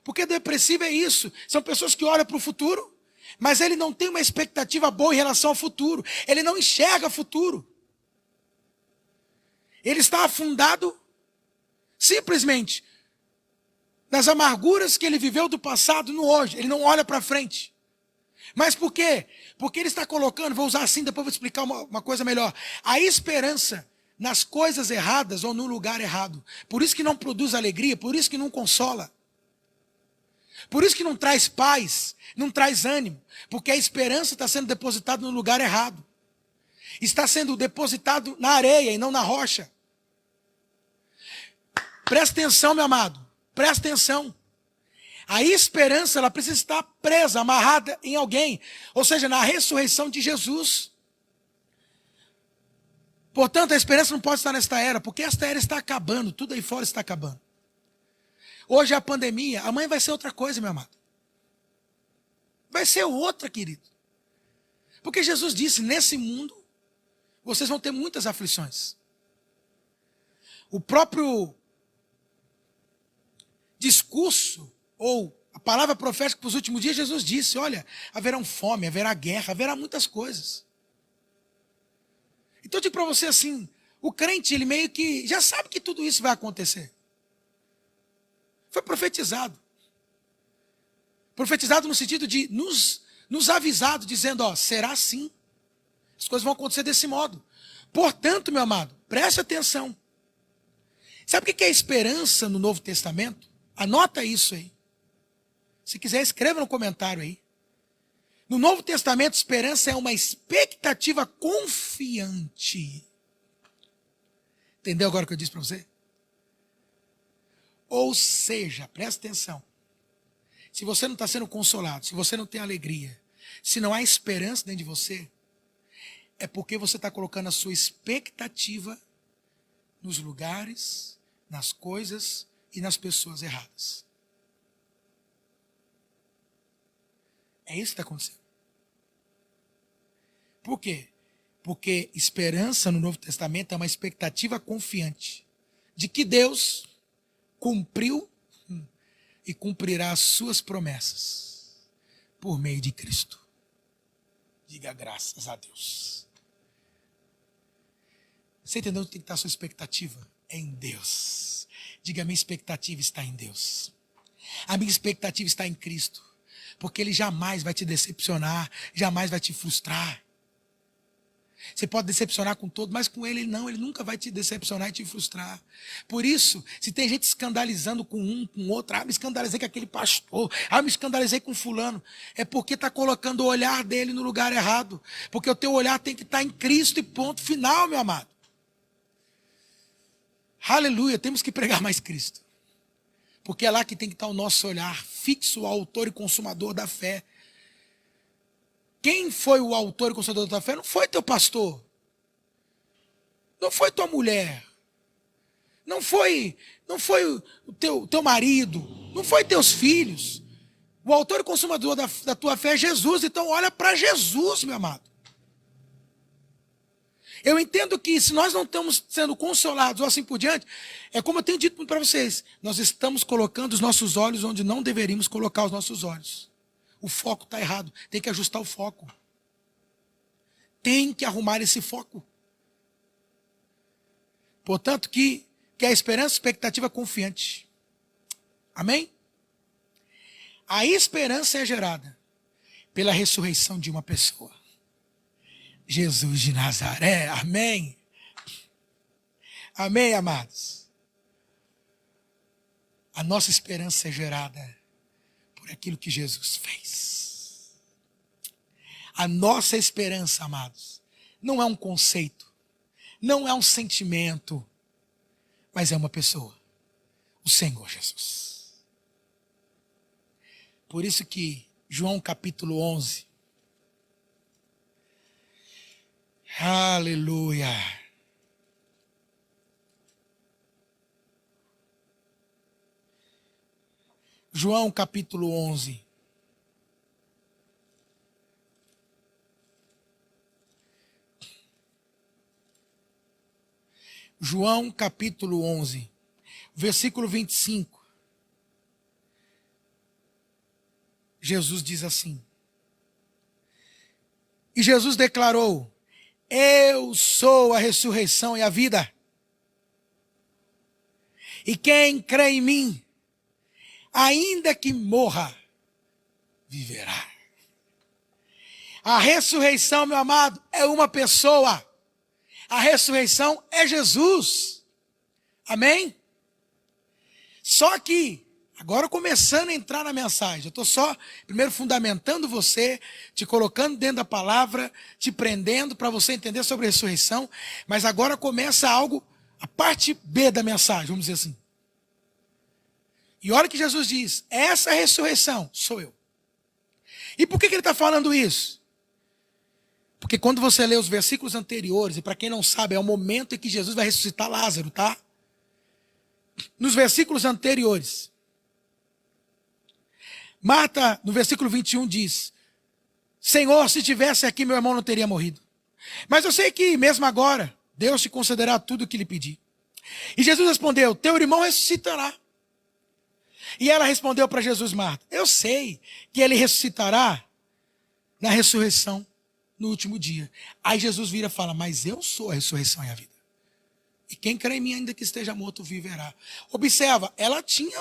Porque depressivo é isso, são pessoas que olham para o futuro, mas ele não tem uma expectativa boa em relação ao futuro, ele não enxerga futuro. Ele está afundado simplesmente nas amarguras que ele viveu do passado no hoje, ele não olha para frente. Mas por quê? Porque ele está colocando, vou usar assim, depois vou explicar uma coisa melhor. A esperança nas coisas erradas ou no lugar errado. Por isso que não produz alegria, por isso que não consola. Por isso que não traz paz, não traz ânimo. Porque a esperança está sendo depositada no lugar errado. Está sendo depositado na areia e não na rocha. Presta atenção, meu amado. Presta atenção. A esperança, ela precisa estar presa, amarrada em alguém. Ou seja, na ressurreição de Jesus. Portanto, a esperança não pode estar nesta era, porque esta era está acabando, tudo aí fora está acabando. Hoje é a pandemia, amanhã vai ser outra coisa, meu amado. Vai ser outra, querido. Porque Jesus disse, nesse mundo, vocês vão ter muitas aflições. O próprio discurso, ou a palavra profética para os últimos dias, Jesus disse, olha, haverá fome, haverá guerra, haverá muitas coisas. Então eu digo para você assim, o crente, ele meio que já sabe que tudo isso vai acontecer. Foi profetizado. Profetizado no sentido de nos avisado, dizendo, ó, será assim. As coisas vão acontecer desse modo. Portanto, meu amado, preste atenção. Sabe o que é esperança no Novo Testamento? Anota isso aí. Se quiser, escreva no comentário aí. No Novo Testamento, esperança é uma expectativa confiante. Entendeu agora o que eu disse para você? Ou seja, presta atenção. Se você não está sendo consolado, se você não tem alegria, se não há esperança dentro de você, é porque você está colocando a sua expectativa nos lugares, nas coisas e nas pessoas erradas. É isso que está acontecendo. Por quê? Porque esperança no Novo Testamento é uma expectativa confiante de que Deus cumpriu e cumprirá as suas promessas por meio de Cristo. Diga graças a Deus. Você entendeu onde tem que estar a sua expectativa? É em Deus. Diga, a minha expectativa está em Deus. A minha expectativa está em Cristo. Porque Ele jamais vai te decepcionar, jamais vai te frustrar. Você pode decepcionar com todo, mas com Ele não, Ele nunca vai te decepcionar e te frustrar. Por isso, se tem gente escandalizando com um, com outro, me escandalizei com aquele pastor, me escandalizei com fulano, é porque está colocando o olhar dele no lugar errado. Porque o teu olhar tem que estar em Cristo e ponto final, meu amado. Aleluia, temos que pregar mais Cristo. Porque é lá que tem que estar o nosso olhar fixo, o autor e consumador da fé. Quem foi o autor e consumador da fé? Não foi teu pastor. Não foi tua mulher. Não foi o teu marido. Não foi teus filhos. O autor e consumador da tua fé é Jesus. Então olha para Jesus, meu amado. Eu entendo que se nós não estamos sendo consolados ou assim por diante, é como eu tenho dito para vocês, nós estamos colocando os nossos olhos onde não deveríamos colocar os nossos olhos. O foco está errado, tem que ajustar o foco. Tem que arrumar esse foco. Portanto, que a esperança, expectativa confiante. Amém? A esperança é gerada pela ressurreição de uma pessoa. Jesus de Nazaré, amém? Amém, amados? A nossa esperança é gerada por aquilo que Jesus fez. A nossa esperança, amados, não é um conceito, não é um sentimento, mas é uma pessoa, o Senhor Jesus. Por isso que João capítulo 11, aleluia. João capítulo 11. João capítulo 11, versículo 25. Jesus diz assim. E Jesus declarou: eu sou a ressurreição e a vida. E quem crê em mim, ainda que morra, viverá. A ressurreição, meu amado, é uma pessoa. A ressurreição é Jesus. Amém? Só que, agora começando a entrar na mensagem, eu estou só primeiro fundamentando você, te colocando dentro da palavra, te prendendo para você entender sobre a ressurreição, mas agora começa algo, a parte B da mensagem, vamos dizer assim. E olha que Jesus diz, essa ressurreição sou eu. E por que ele está falando isso? Porque quando você lê os versículos anteriores, e para quem não sabe, é o momento em que Jesus vai ressuscitar Lázaro, tá? Nos versículos anteriores, Marta, no versículo 21, diz, Senhor, se tivesse aqui, meu irmão não teria morrido. Mas eu sei que, mesmo agora, Deus te concederá tudo o que lhe pedir. E Jesus respondeu, teu irmão ressuscitará. E ela respondeu para Jesus, Marta, eu sei que ele ressuscitará na ressurreição, no último dia. Aí Jesus vira e fala, mas eu sou a ressurreição e a vida. E quem crê em mim, ainda que esteja morto, viverá. Observa, ela tinha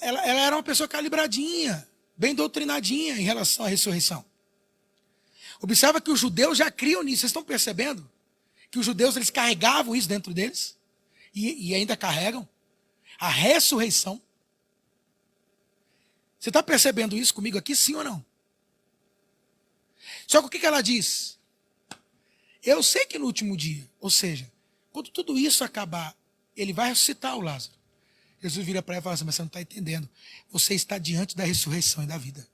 ela era uma pessoa calibradinha, bem doutrinadinha em relação à ressurreição. Observa que os judeus já criam nisso. Vocês estão percebendo? Que os judeus, eles carregavam isso dentro deles. E ainda carregam. A ressurreição. Você está percebendo isso comigo aqui, sim ou não? Só que o que ela diz? Eu sei que no último dia, ou seja, quando tudo isso acabar, ele vai ressuscitar o Lázaro. Jesus vira para ela e fala assim, mas você não está entendendo. Você está diante da ressurreição e da vida.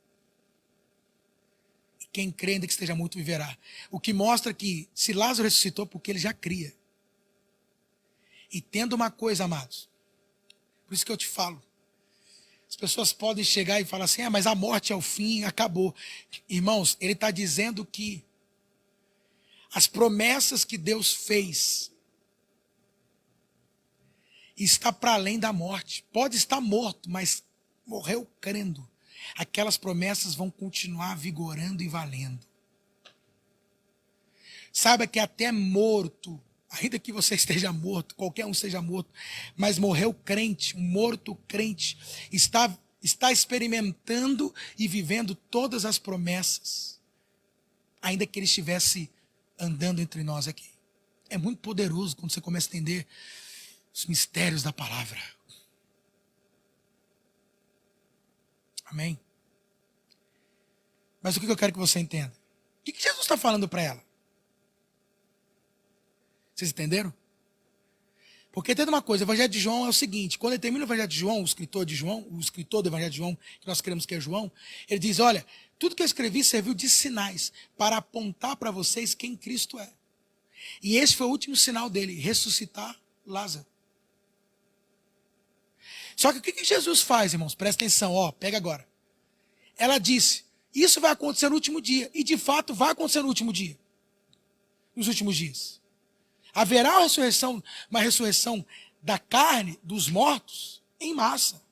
E quem crê ainda que esteja morto viverá. O que mostra que se Lázaro ressuscitou, porque ele já cria. E tendo uma coisa, amados, por isso que eu te falo, as pessoas podem chegar e falar assim, mas a morte é o fim, acabou. Irmãos, ele está dizendo que as promessas que Deus fez está para além da morte. Pode estar morto, mas morreu crendo. Aquelas promessas vão continuar vigorando e valendo. Saiba que até morto, ainda que você esteja morto, qualquer um esteja morto, mas morreu crente, um morto crente, está experimentando e vivendo todas as promessas, ainda que ele estivesse andando entre nós aqui. É muito poderoso quando você começa a entender os mistérios da palavra. Amém? Mas o que eu quero que você entenda? O que Jesus está falando para ela? Vocês entenderam? Porque entenda uma coisa, o Evangelho de João é o seguinte, quando ele termina o Evangelho de João, o escritor do Evangelho de João, que nós cremos que é João, ele diz, olha, tudo que eu escrevi serviu de sinais para apontar para vocês quem Cristo é. E esse foi o último sinal dele, ressuscitar Lázaro. Só que o que Jesus faz, irmãos? Presta atenção, pega agora. Ela disse, isso vai acontecer no último dia. E de fato vai acontecer no último dia. Nos últimos dias. Haverá uma ressurreição da carne, dos mortos, em massa.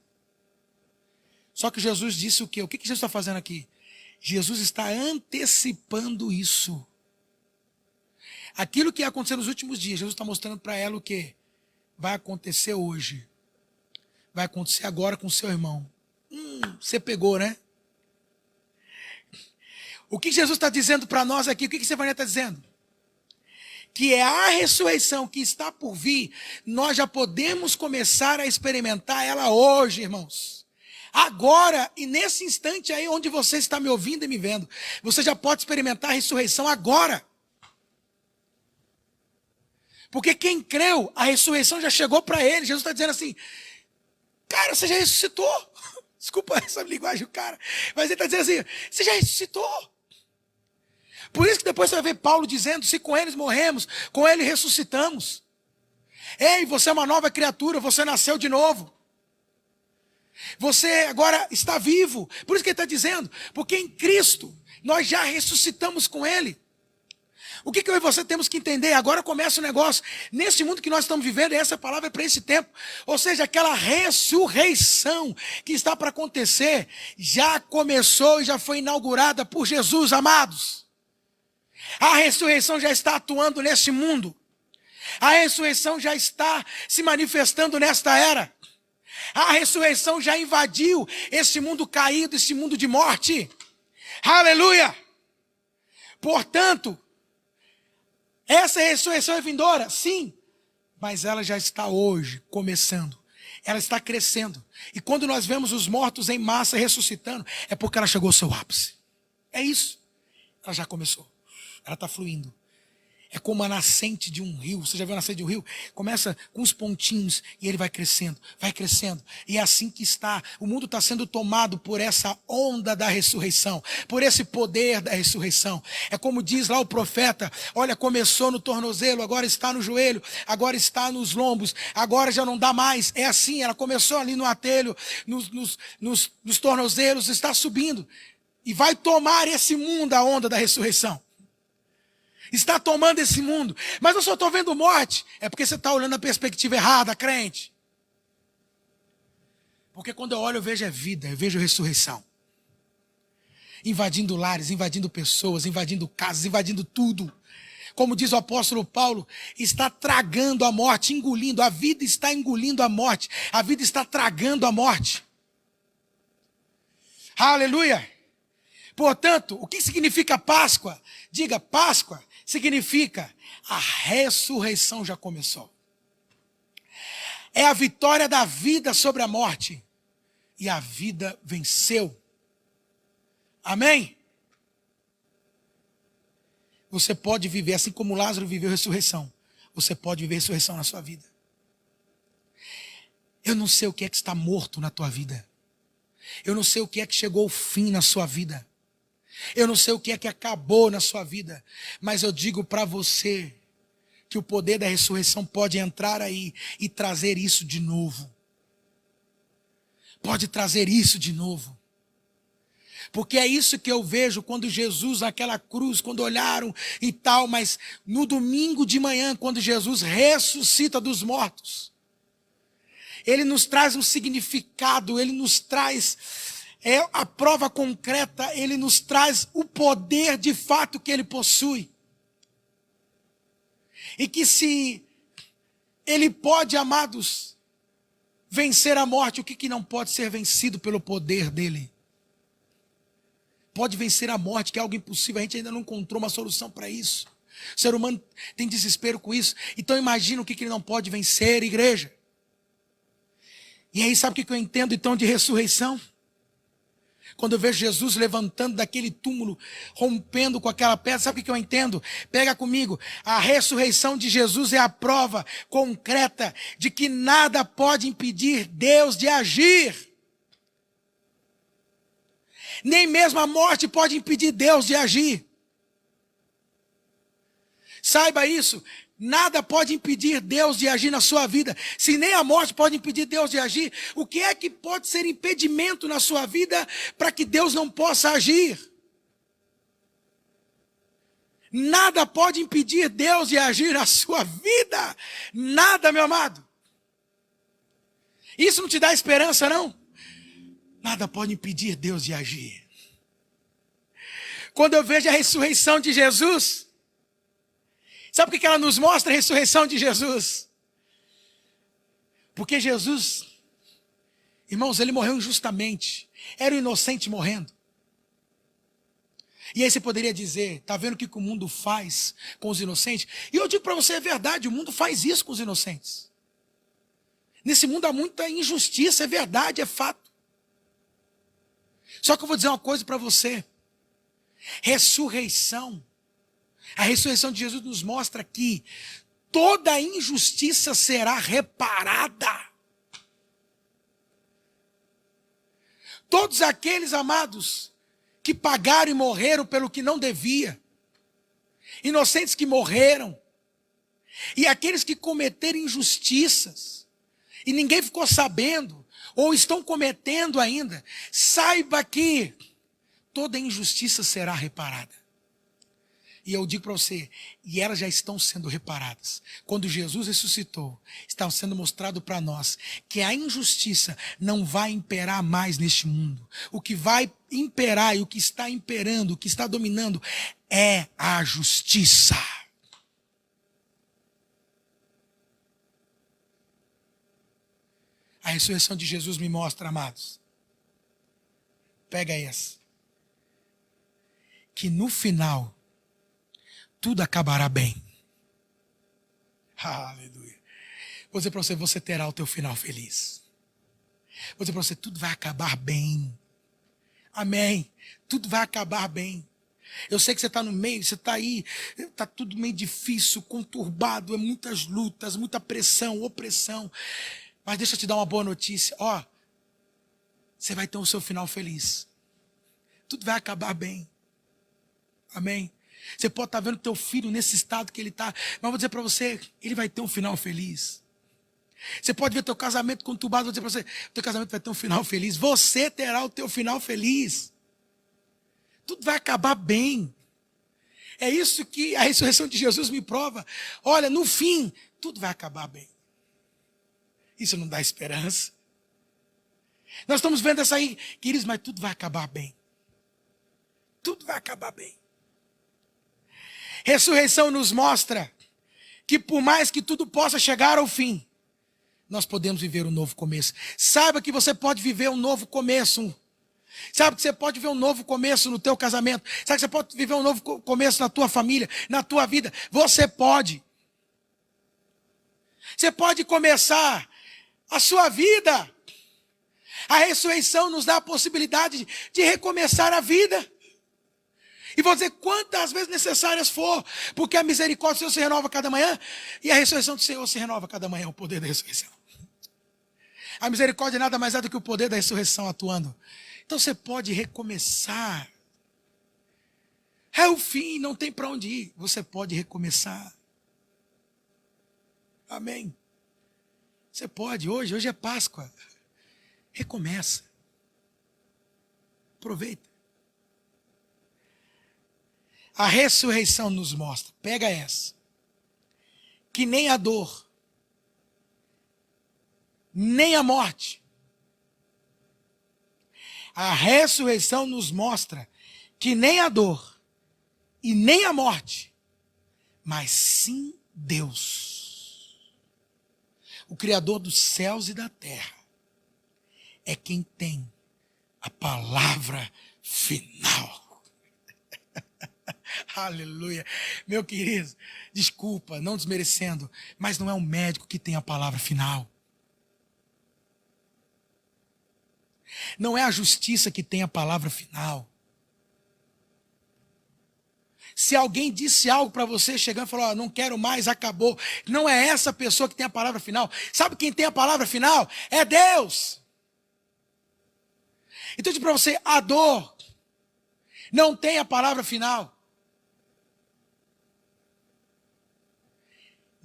Só que Jesus disse o quê? O que Jesus está fazendo aqui? Jesus está antecipando isso. Aquilo que ia acontecer nos últimos dias, Jesus está mostrando para ela o quê? Vai acontecer hoje. Vai acontecer agora com o seu irmão. Você pegou, né? O que Jesus está dizendo para nós aqui? O que esse evangelho está dizendo? Que é a ressurreição que está por vir, nós já podemos começar a experimentar ela hoje, irmãos. Agora, e nesse instante aí onde você está me ouvindo e me vendo, você já pode experimentar a ressurreição agora. Porque quem creu, a ressurreição já chegou para ele. Jesus está dizendo assim, cara, você já ressuscitou. Desculpa essa linguagem do cara. Mas ele está dizendo assim, você já ressuscitou. Por isso que depois você vai ver Paulo dizendo, se com eles morremos, com ele ressuscitamos. Ei, você é uma nova criatura, você nasceu de novo. Você agora está vivo. Por isso que ele está dizendo, porque em Cristo nós já ressuscitamos com ele. O que eu e você temos que entender? Agora começa o negócio. Nesse mundo que nós estamos vivendo, e essa palavra é para esse tempo. Ou seja, aquela ressurreição que está para acontecer, já começou e já foi inaugurada por Jesus, amados. A ressurreição já está atuando nesse mundo. A ressurreição já está se manifestando nesta era. A ressurreição já invadiu esse mundo caído, esse mundo de morte. Aleluia! Portanto, essa ressurreição é vindoura? Sim, mas ela já está hoje começando. Ela está crescendo. E quando nós vemos os mortos em massa ressuscitando, é porque ela chegou ao seu ápice. É isso. Ela já começou. Ela está fluindo. É como a nascente de um rio. Você já viu a nascente de um rio? Começa com os pontinhos e ele vai crescendo, vai crescendo. E é assim que está. O mundo está sendo tomado por essa onda da ressurreição, por esse poder da ressurreição. É como diz lá o profeta: olha, começou no tornozelo, agora está no joelho, agora está nos lombos, agora já não dá mais. É assim, ela começou ali no atelho, nos tornozelos, está subindo. E vai tomar esse mundo a onda da ressurreição. Está tomando esse mundo. Mas eu só estou vendo morte. É porque você está olhando a perspectiva errada, crente. Porque quando eu olho, eu vejo a vida, eu vejo a ressurreição. Invadindo lares, invadindo pessoas, invadindo casas, invadindo tudo. Como diz o apóstolo Paulo, está tragando a morte, engolindo. A vida está engolindo a morte. A vida está tragando a morte. Aleluia! Portanto, o que significa Páscoa? Diga, Páscoa significa a ressurreição já começou. É a vitória da vida sobre a morte. E a vida venceu. Amém? Você pode viver, assim como Lázaro viveu ressurreição. Você pode viver ressurreição na sua vida. Eu não sei o que é que está morto na tua vida. Eu não sei o que é que chegou ao fim na sua vida. Eu não sei o que é que acabou na sua vida, mas eu digo para você que o poder da ressurreição pode entrar aí e trazer isso de novo. Pode trazer isso de novo. Porque é isso que eu vejo quando Jesus naquela cruz, quando olharam e tal, mas no domingo de manhã, quando Jesus ressuscita dos mortos, ele nos traz um significado, ele nos traz a prova concreta, ele nos traz o poder de fato que ele possui. E que se ele pode, amados, vencer a morte, o que não pode ser vencido pelo poder dele? Pode vencer a morte, que é algo impossível, a gente ainda não encontrou uma solução para isso. O ser humano tem desespero com isso. Então imagina o que ele não pode vencer, igreja. E aí sabe o que eu entendo então de ressurreição? Quando eu vejo Jesus levantando daquele túmulo, rompendo com aquela pedra, sabe o que eu entendo? Pega comigo, a ressurreição de Jesus é a prova concreta de que nada pode impedir Deus de agir. Nem mesmo a morte pode impedir Deus de agir. Saiba isso. Nada pode impedir Deus de agir na sua vida. Se nem a morte pode impedir Deus de agir, o que é que pode ser impedimento na sua vida para que Deus não possa agir? Nada pode impedir Deus de agir na sua vida. Nada, meu amado. Isso não te dá esperança, não? Nada pode impedir Deus de agir. Quando eu vejo a ressurreição de Jesus, sabe por que ela nos mostra a ressurreição de Jesus? Porque Jesus, irmãos, ele morreu injustamente. Era o inocente morrendo. E aí você poderia dizer, está vendo o que o mundo faz com os inocentes? E eu digo para você, é verdade, o mundo faz isso com os inocentes. Nesse mundo há muita injustiça, é verdade, é fato. Só que eu vou dizer uma coisa para você. Ressurreição. A ressurreição de Jesus nos mostra que toda injustiça será reparada. Todos aqueles, amados, que pagaram e morreram pelo que não devia, inocentes que morreram, e aqueles que cometeram injustiças, e ninguém ficou sabendo, ou estão cometendo ainda, saiba que toda injustiça será reparada. E eu digo para você, e elas já estão sendo reparadas. Quando Jesus ressuscitou, está sendo mostrado para nós que a injustiça não vai imperar mais neste mundo. O que vai imperar e o que está imperando, o que está dominando é a justiça. A ressurreição de Jesus me mostra, amados. Pega essa. Que no final tudo acabará bem. Aleluia. Vou dizer para você, você terá o teu final feliz. Vou dizer para você, tudo vai acabar bem. Amém. Tudo vai acabar bem. Eu sei que você está no meio, você está aí, está tudo meio difícil, conturbado, é muitas lutas, muita pressão, opressão. Mas deixa eu te dar uma boa notícia. Ó, você vai ter o seu final feliz. Tudo vai acabar bem. Amém. Você pode estar vendo teu filho nesse estado que ele está, mas vou dizer para você, ele vai ter um final feliz. Você pode ver teu casamento conturbado, vou dizer para você, teu casamento vai ter um final feliz. Você terá o teu final feliz. Tudo vai acabar bem. É isso que a ressurreição de Jesus me prova. Olha, no fim, tudo vai acabar bem. Isso não dá esperança. Nós estamos vendo essa aí, queridos, mas tudo vai acabar bem. Tudo vai acabar bem. Ressurreição nos mostra que por mais que tudo possa chegar ao fim, nós podemos viver um novo começo. Saiba que você pode viver um novo começo. Sabe que você pode viver um novo começo no teu casamento. Sabe que você pode viver um novo começo na tua família, na tua vida. Você pode. Você pode começar a sua vida. A ressurreição nos dá a possibilidade de recomeçar a vida. E vou dizer quantas vezes necessárias for, porque a misericórdia do Senhor se renova cada manhã e a ressurreição do Senhor se renova cada manhã, o poder da ressurreição. A misericórdia nada mais é do que o poder da ressurreição atuando. Então você pode recomeçar. É o fim, não tem para onde ir. Você pode recomeçar. Amém. Você pode, hoje é Páscoa. Recomeça. Aproveita. A ressurreição nos mostra, pega essa, que nem a dor, nem a morte. A ressurreição nos mostra que nem a dor e nem a morte, mas sim Deus, o Criador dos céus e da terra, é quem tem a palavra final. Aleluia. Meu querido, desculpa, não desmerecendo, mas não é um médico que tem a palavra final. Não é a justiça que tem a palavra final. Se alguém disse algo para você, chegando e falou, não quero mais, acabou. Não é essa pessoa que tem a palavra final. Sabe quem tem a palavra final? É Deus. Então eu digo para você, a dor não tem a palavra final.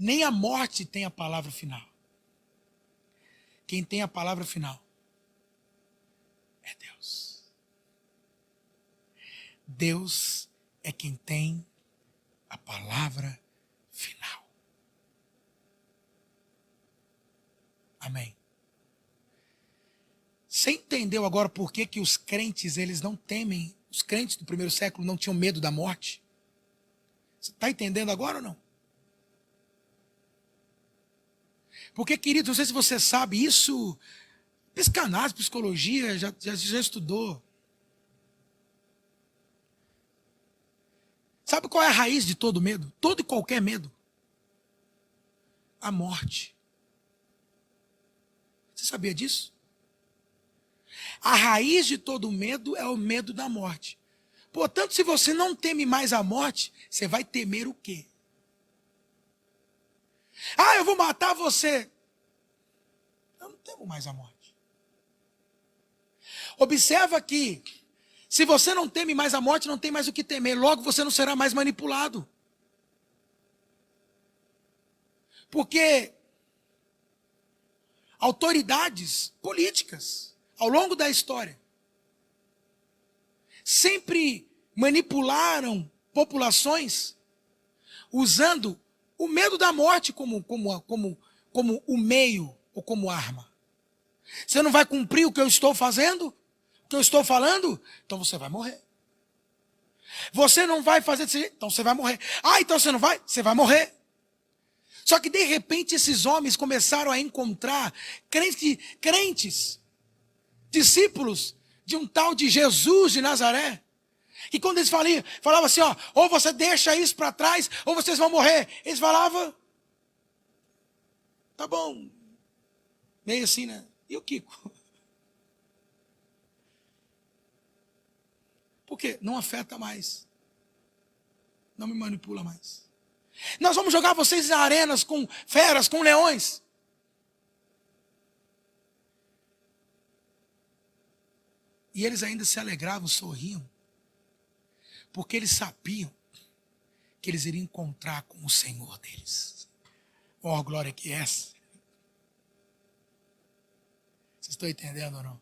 Nem a morte tem a palavra final. Quem tem a palavra final é Deus. Deus é quem tem a palavra final. Amém. Você entendeu agora por que os crentes, eles não temem, os crentes do primeiro século não tinham medo da morte? Você está entendendo agora ou não? Porque, querido, não sei se você sabe, isso, psicanálise, psicologia, já estudou. Sabe qual é a raiz de todo medo? Todo e qualquer medo? A morte. Você sabia disso? A raiz de todo medo é o medo da morte. Portanto, se você não teme mais a morte, você vai temer o quê? Ah, eu vou matar você. Eu não temo mais a morte. Observa que, se você não teme mais a morte, não tem mais o que temer. Logo, você não será mais manipulado. Porque autoridades políticas, ao longo da história, sempre manipularam populações usando o medo da morte como o meio ou como arma. Você não vai cumprir o que eu estou fazendo? O que eu estou falando? Então você vai morrer. Você não vai fazer desse jeito? Então você vai morrer. Ah, então você não vai? Você vai morrer. Só que de repente esses homens começaram a encontrar crentes, discípulos de um tal de Jesus de Nazaré, E quando eles falavam assim, ó, ou você deixa isso para trás, ou vocês vão morrer. Eles falavam, tá bom. Meio assim, né? E o Kiko? Por quê? Não afeta mais. Não me manipula mais. Nós vamos jogar vocês em arenas com feras, com leões. E eles ainda se alegravam, sorriam. Porque eles sabiam que eles iriam encontrar com o Senhor deles. Oh, glória que é essa. Vocês estão entendendo ou não?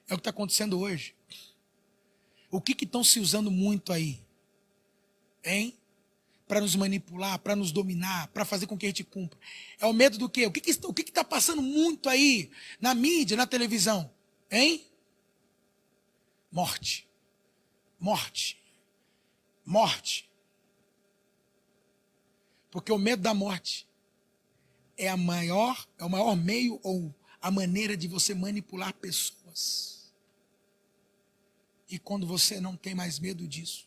É o que está acontecendo hoje. O que estão se usando muito aí? Hein? Para nos manipular, para nos dominar, para fazer com que a gente cumpra. É o medo do quê? O que está passando muito aí na mídia, na televisão? Hein? Morte. Morte. Morte. Porque o medo da morte é o maior meio ou a maneira de você manipular pessoas. E quando você não tem mais medo disso,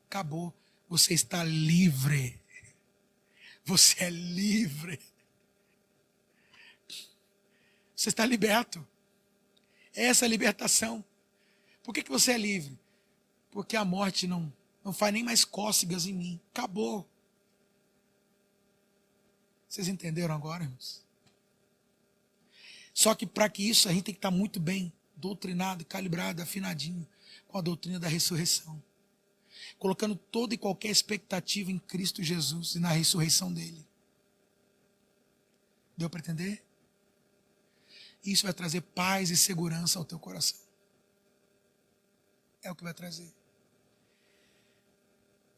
acabou. Você está livre. Você é livre. Você está liberto. É essa a libertação. Por que você é livre? Porque a morte não faz nem mais cócegas em mim. Acabou. Vocês entenderam agora, irmãos? Só que para que isso a gente tem que estar muito bem doutrinado, calibrado, afinadinho com a doutrina da ressurreição. Colocando toda e qualquer expectativa em Cristo Jesus e na ressurreição dele. Deu para entender? Isso vai trazer paz e segurança ao teu coração. É o que vai trazer.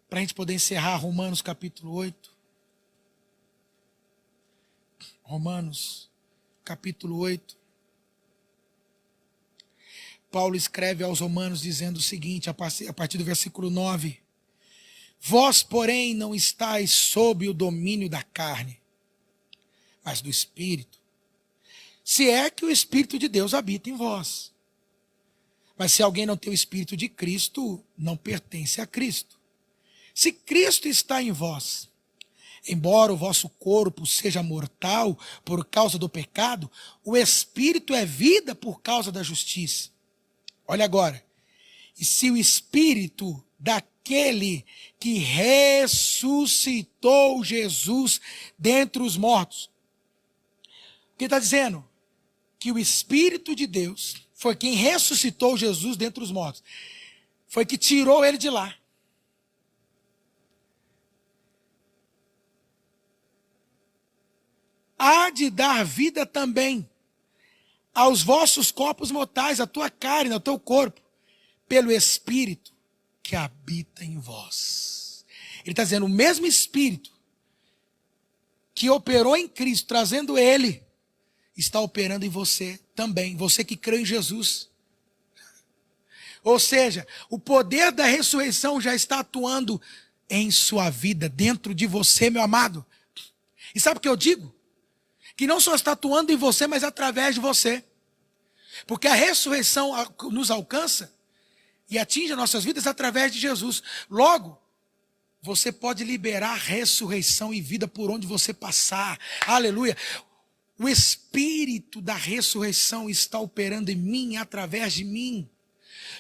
Para a gente poder encerrar Romanos capítulo 8. Romanos capítulo 8. Paulo escreve aos Romanos dizendo o seguinte, a partir do versículo 9. Vós, porém, não estáis sob o domínio da carne, mas do Espírito. Se é que o Espírito de Deus habita em vós. Mas se alguém não tem o Espírito de Cristo, não pertence a Cristo. Se Cristo está em vós, embora o vosso corpo seja mortal por causa do pecado, o Espírito é vida por causa da justiça. Olha agora. E se o Espírito daquele que ressuscitou Jesus dentre os mortos. O que está dizendo? Que o Espírito de Deus foi quem ressuscitou Jesus dentre os mortos. Foi que tirou ele de lá. Há de dar vida também aos vossos corpos mortais, à tua carne, ao teu corpo, pelo Espírito que habita em vós. Ele está dizendo, o mesmo Espírito que operou em Cristo, trazendo ele, está operando em você também, você que crê em Jesus. Ou seja, o poder da ressurreição já está atuando em sua vida, dentro de você, meu amado. E sabe o que eu digo? Que não só está atuando em você, mas através de você. Porque a ressurreição nos alcança e atinge as nossas vidas através de Jesus. Logo, você pode liberar ressurreição e vida por onde você passar. Aleluia. O Espírito da ressurreição está operando em mim, através de mim.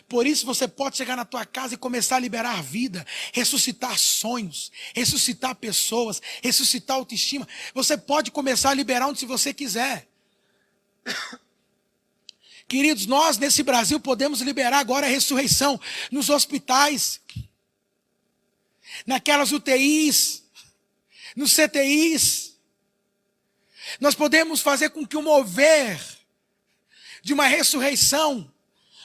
Por isso você pode chegar na tua casa e começar a liberar vida, ressuscitar sonhos, ressuscitar pessoas, ressuscitar autoestima. Você pode começar a liberar onde você quiser. Queridos, nós nesse Brasil podemos liberar agora a ressurreição nos hospitais, naquelas UTIs, nos CTIs. Nós podemos fazer com que o mover de uma ressurreição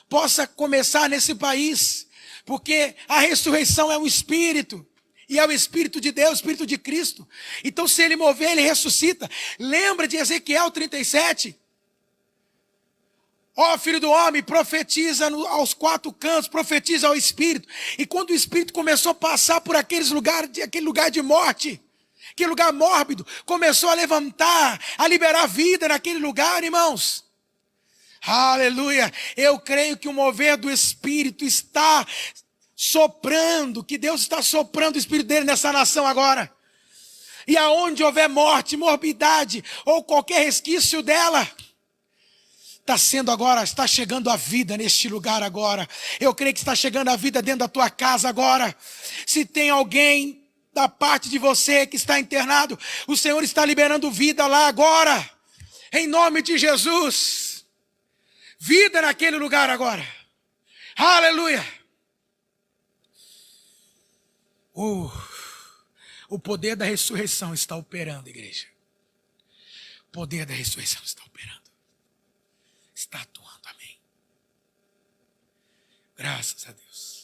possa começar nesse país, porque a ressurreição é um Espírito, e é o Espírito de Deus, o Espírito de Cristo. Então se ele mover, ele ressuscita. Lembra de Ezequiel 37? Ó, filho do homem, profetiza aos quatro cantos, profetiza ao Espírito. E quando o Espírito começou a passar por aquele lugar de morte, aquele lugar mórbido, começou a levantar, a liberar vida naquele lugar, irmãos. Aleluia. Eu creio que o mover do Espírito está soprando, que Deus está soprando o Espírito dele nessa nação agora. E aonde houver morte, morbidade ou qualquer resquício dela, está chegando a vida neste lugar agora. Eu creio que está chegando a vida dentro da tua casa agora. Se tem alguém da parte de você que está internado, o Senhor está liberando vida lá agora. Em nome de Jesus. Vida naquele lugar agora. Aleluia. O poder da ressurreição está operando, igreja. O poder da ressurreição está operando. Está atuando, amém. Graças a Deus.